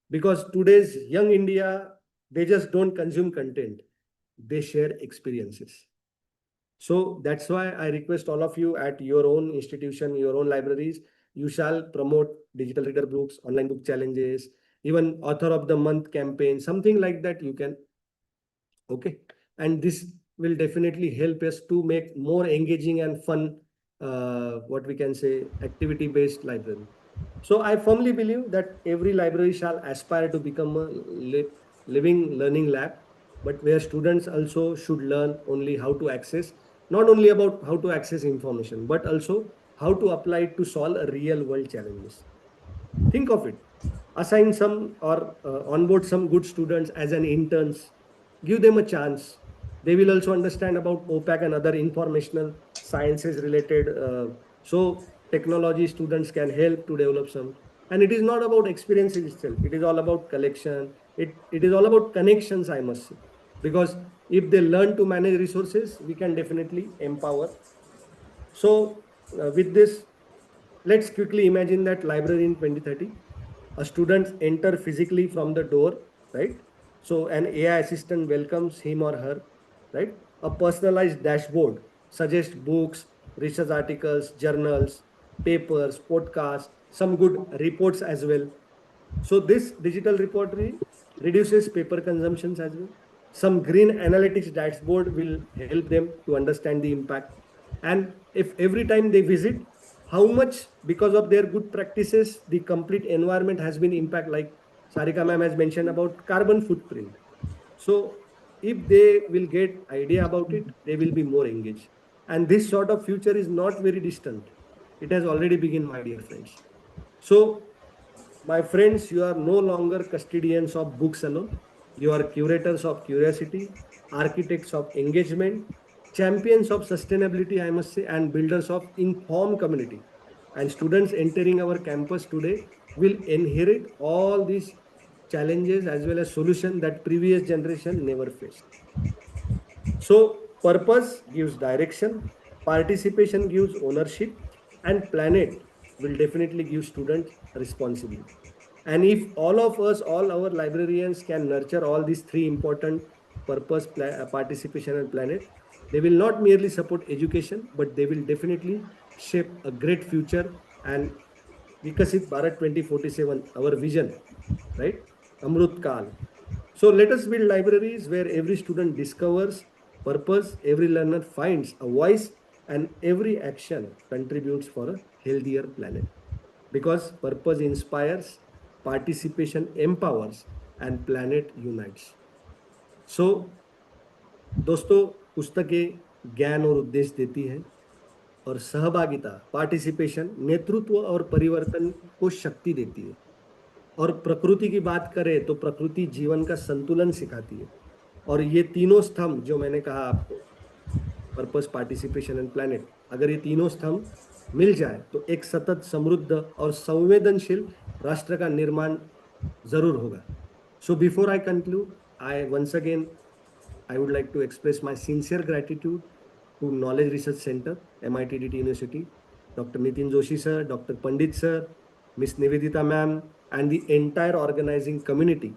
Because today's young India, they just don't consume content, they share experiences. So that's why I request all of you at your own institution, your own libraries, you shall promote digital reader books, online book challenges, even author of the month campaign, something like that you can. Okay. And this will definitely help us to make more engaging and fun, what we can say, activity based library. So I firmly believe that every library shall aspire to become a living learning lab, but where students also should learn only how to access, not only about how to access information, but also how to apply it to solve a real world challenges. Think of it. Assign some or onboard some good students as an interns. Give them a chance. They will also understand about OPAC and other informational sciences related. So technology students can help to develop some. And it is not about experiences itself. It is all about collection. It is all about connections, I must say. Because if they learn to manage resources, we can definitely empower. So with this, let's quickly imagine that library in 2030. A student enter physically from the door, right? So an AI assistant welcomes him or her, right? A personalized dashboard suggests books, research articles, journals, papers, podcasts, some good reports as well. So this digital repository reduces paper consumptions as well. Some green analytics dashboard will help them to understand the impact. And if every time they visit, how much, because of their good practices, the complete environment has been impact, like Sarika ma'am has mentioned about carbon footprint. So if they will get idea about it, they will be more engaged. And this sort of future is not very distant. It has already begun, my dear friends. So my friends, you are no longer custodians of books alone. You are curators of curiosity, architects of engagement, champions of sustainability, I must say, and builders of informed community. And students entering our campus today will inherit all these challenges as well as solutions that previous generation never faced. So purpose gives direction, participation gives ownership, and planet will definitely give students responsibility. And if all of us, all our librarians can nurture all these three important purpose, participation, and planet, they will not merely support education, but they will definitely shape a great future and Vikasit Bharat 2047, our vision, right? Amrut Kal. So let us build libraries where every student discovers purpose, every learner finds a voice, and every action contributes for a healthier planet. Because purpose inspires, participation empowers, and planet unites. So दोस्तों, पुस्तकें ज्ञान और उद्देश्य देती हैं, और सहभागिता, participation, नेतृत्व और परिवर्तन को शक्ति देती है। और प्रकृति की बात करें तो प्रकृति जीवन का संतुलन सिखाती है। और ये तीनों स्तंभ जो मैंने कहा आपको, पर्पस, पार्टिसिपेशन एंड प्लैनेट, अगर ये तीनों स्तंभ मिल जाए तो एक सतत, समृद्ध और संवेदनशील राष्ट्र का निर्माण जरूर होगा. So before I conclude, once again I would like to express my sincere gratitude to Knowledge Research Center, MIT University, Dr. Nitin Joshi sir, Dr. Pandit sir, Miss Nivedita ma'am, and the entire organizing community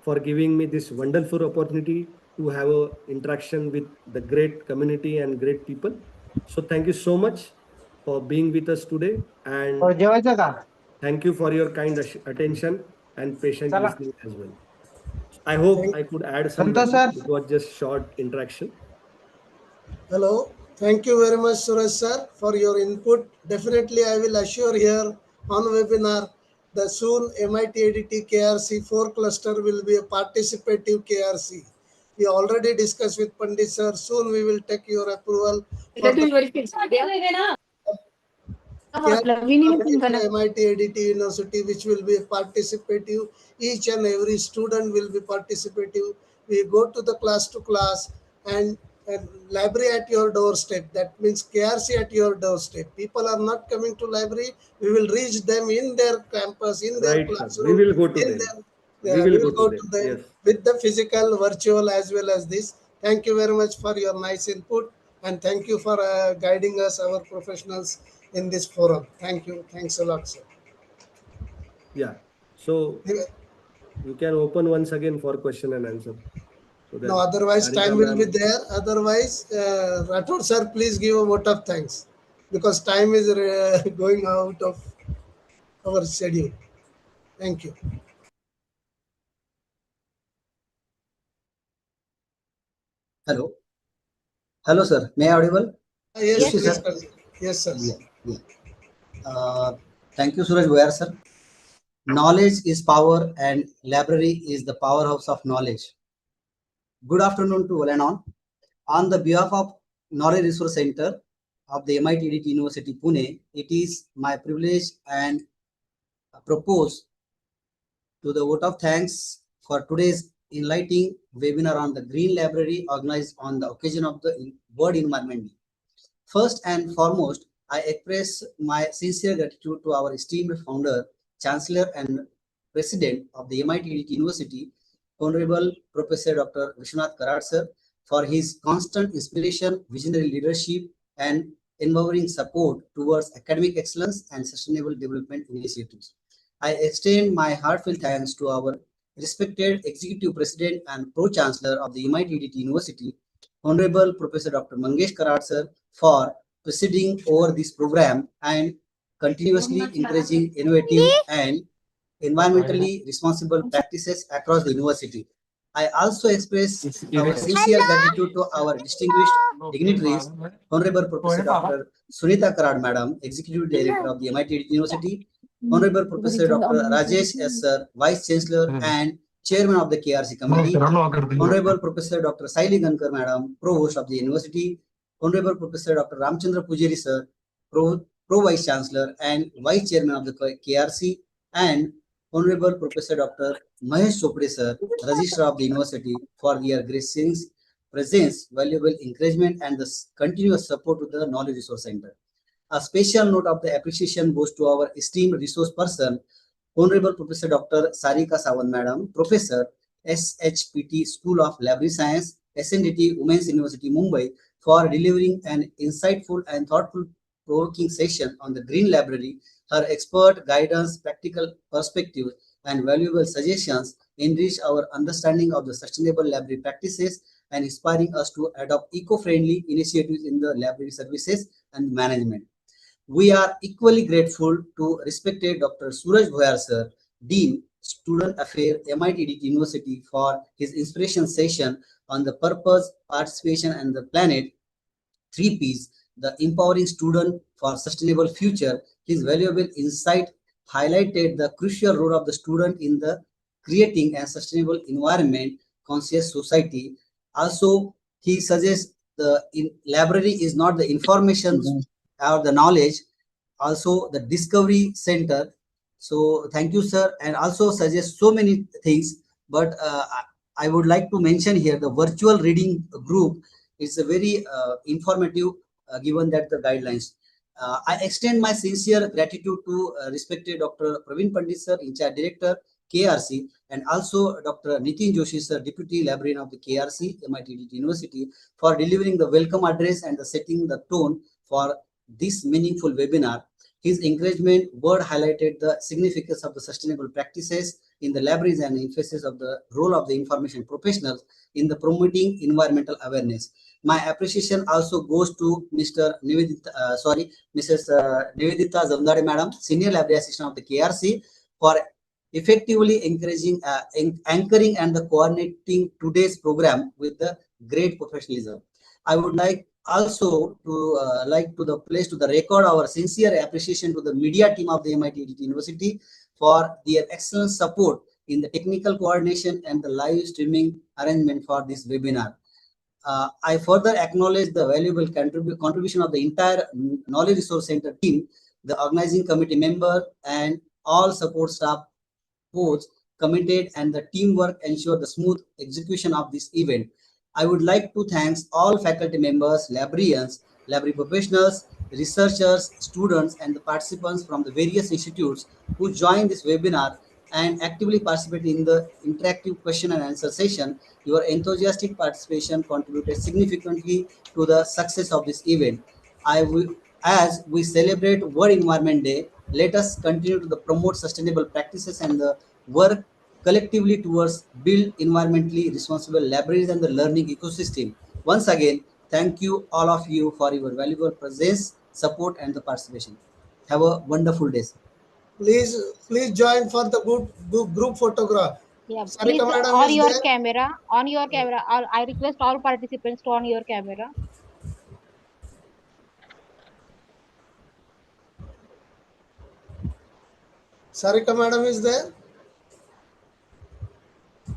for giving me this wonderful opportunity to have a interaction with the great community and great people. So thank you so much for being with us today, and thank you for your kind attention and patient listening as well. I hope I could add some value. It was just short interaction. Hello. Thank you very much, Suraj sir, for your input. Definitely, I will assure here on webinar the soon MIT ADT KRC 4 cluster will be a participative KRC. We already discussed with Pandit sir. Soon we will take your approval for the MIT ADT University, which will be participative. Each and every student will be participative. We go to the class to class and library at your doorstep. That means KRC at your doorstep. People are not coming to library. We will reach them in their campus, in their Right, sir. classroom. We will go to in them. their, we will go to them Yes. with the physical, virtual as well as this. Thank you very much for your nice input and thank you for guiding us, our professionals, in this forum. Thank you. Thanks a lot, sir. Yeah. So you can open once again for question and answer. So that No, otherwise Sarika time will be ma'am- there. Otherwise, Rathod sir, please give a vote of thanks because time is going out of our schedule. Thank you. Hello. Hello, sir. May I audible? Yes, Yes, please, sir. sir. Yes, sir. Yeah. Thank you, Suraj Boyar, sir. Knowledge is power and library is the powerhouse of knowledge. Good afternoon to all and on. On the behalf of Knowledge Resource Center of the MIT ADT University, Pune, it is my privilege and propose to the vote of thanks for today's enlightening webinar on the Green Library organized on the occasion of the World Environment Day. First and foremost, I express my sincere gratitude to our esteemed founder, Chancellor and President of the MIT University, Honorable Professor Dr. Vishwanath Karad sir, for his constant inspiration, visionary leadership, and empowering support towards academic excellence and sustainable development initiatives. I extend my heartfelt thanks to our respected Executive President and Pro-Chancellor of the MIT University, Honorable Professor Dr. Mangesh Karad sir, for presiding over this program and continuously encouraging innovative and environmentally responsible practices across the university. I also express our sincere gratitude to our distinguished dignitaries, Honorable Professor Dr. Sunita Karad Madam, Executive Director of the MIT University, Honorable Professor Dr. Rajesh S. Sir, Vice Chancellor and Chairman of the KRC Committee, Honorable Professor Dr. Saili Gankar Madam, Provost of the University, Honorable Professor Dr. Ramchandra Pujari Sir, Pro Vice Chancellor and Vice Chairman of the KRC, and Honorable Professor Dr. Mahesh Chopre Sir, Registrar of the University, for their gracing presence, valuable encouragement, and the continuous support to the Knowledge Resource Center. A special note of the appreciation goes to our esteemed resource person, Honorable Professor Dr. Sarika Sawant Madam, Professor, SHPT School of Library Science, SNDT Women's University, Mumbai, for delivering an insightful and thoughtful provoking session on the Green Library. Her expert guidance, practical perspective, and valuable suggestions enrich our understanding of the sustainable library practices and inspiring us to adopt eco-friendly initiatives in the library services and management. We are equally grateful to respected Dr. Suraj Bhoyar sir, Dean, Student Affairs, MIT University, for his inspiration session on the purpose, participation, and the planet 3Ps, the empowering student for sustainable future. His valuable insight highlighted the crucial role of the student in the creating a sustainable environment conscious society. Also, he suggests the library is not the information or the knowledge, also the discovery center. So thank you, sir, and also suggest so many things, but I would like to mention here the virtual reading group is a very informative given that the guidelines. I extend my sincere gratitude to respected Dr. Praveen Pandit sir, in charge director, KRC, and also Dr. Nitin Joshi sir, Deputy Librarian of the KRC, MIT University, for delivering the welcome address and the setting the tone for this meaningful webinar. His encouragement word highlighted the significance of the sustainable practices in the libraries and emphasis of the role of the information professionals in the promoting environmental awareness. My appreciation also goes to Mrs. Nivedita Zamdade Madam, Senior Library Assistant of the KRC, for effectively anchoring and the coordinating today's program with the great professionalism. I would like also to the place to the record our sincere appreciation to the media team of the MIT University for their excellent support in the technical coordination and the live streaming arrangement for this webinar. I further acknowledge the valuable contribution of the entire Knowledge Resource Center team, the organizing committee member, and all support staff both committed and the teamwork ensure the smooth execution of this event. I would like to thank all faculty members, librarians, library professionals, researchers, students, and the participants from the various institutes who joined this webinar and actively participated in the interactive question and answer session. Your enthusiastic participation contributed significantly to the success of this event. As we celebrate World Environment Day, let us continue to promote sustainable practices and the work collectively towards build environmentally responsible libraries and the learning ecosystem. Once again, thank you all of you for your valuable presence, support, and the participation. Have a wonderful day. Please join for the group photograph. Yeah, please Sarika madam is there. on your camera. I request all participants to on your camera. Sarika madam is there.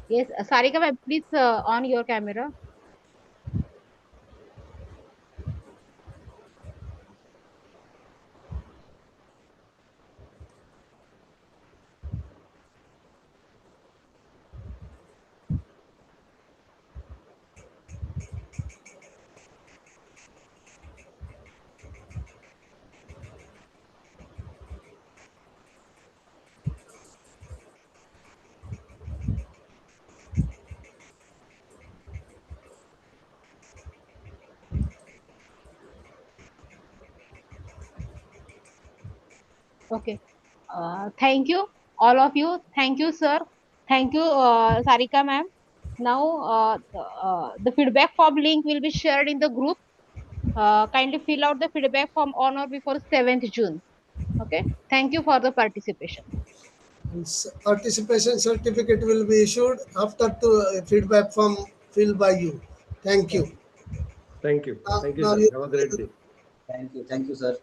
Yes, Sarika, ma'am, please on your camera. Okay. Thank you, all of you. Thank you, sir. Thank you, Sarika, ma'am. Now, the feedback form link will be shared in the group. Kindly fill out the feedback form on or before 7th June. Okay. Thank you for the participation. Participation certificate will be issued after the feedback form filled by you. Thank you. Thank you. Thank you, Now sir. you- Have a great day. Thank you, sir.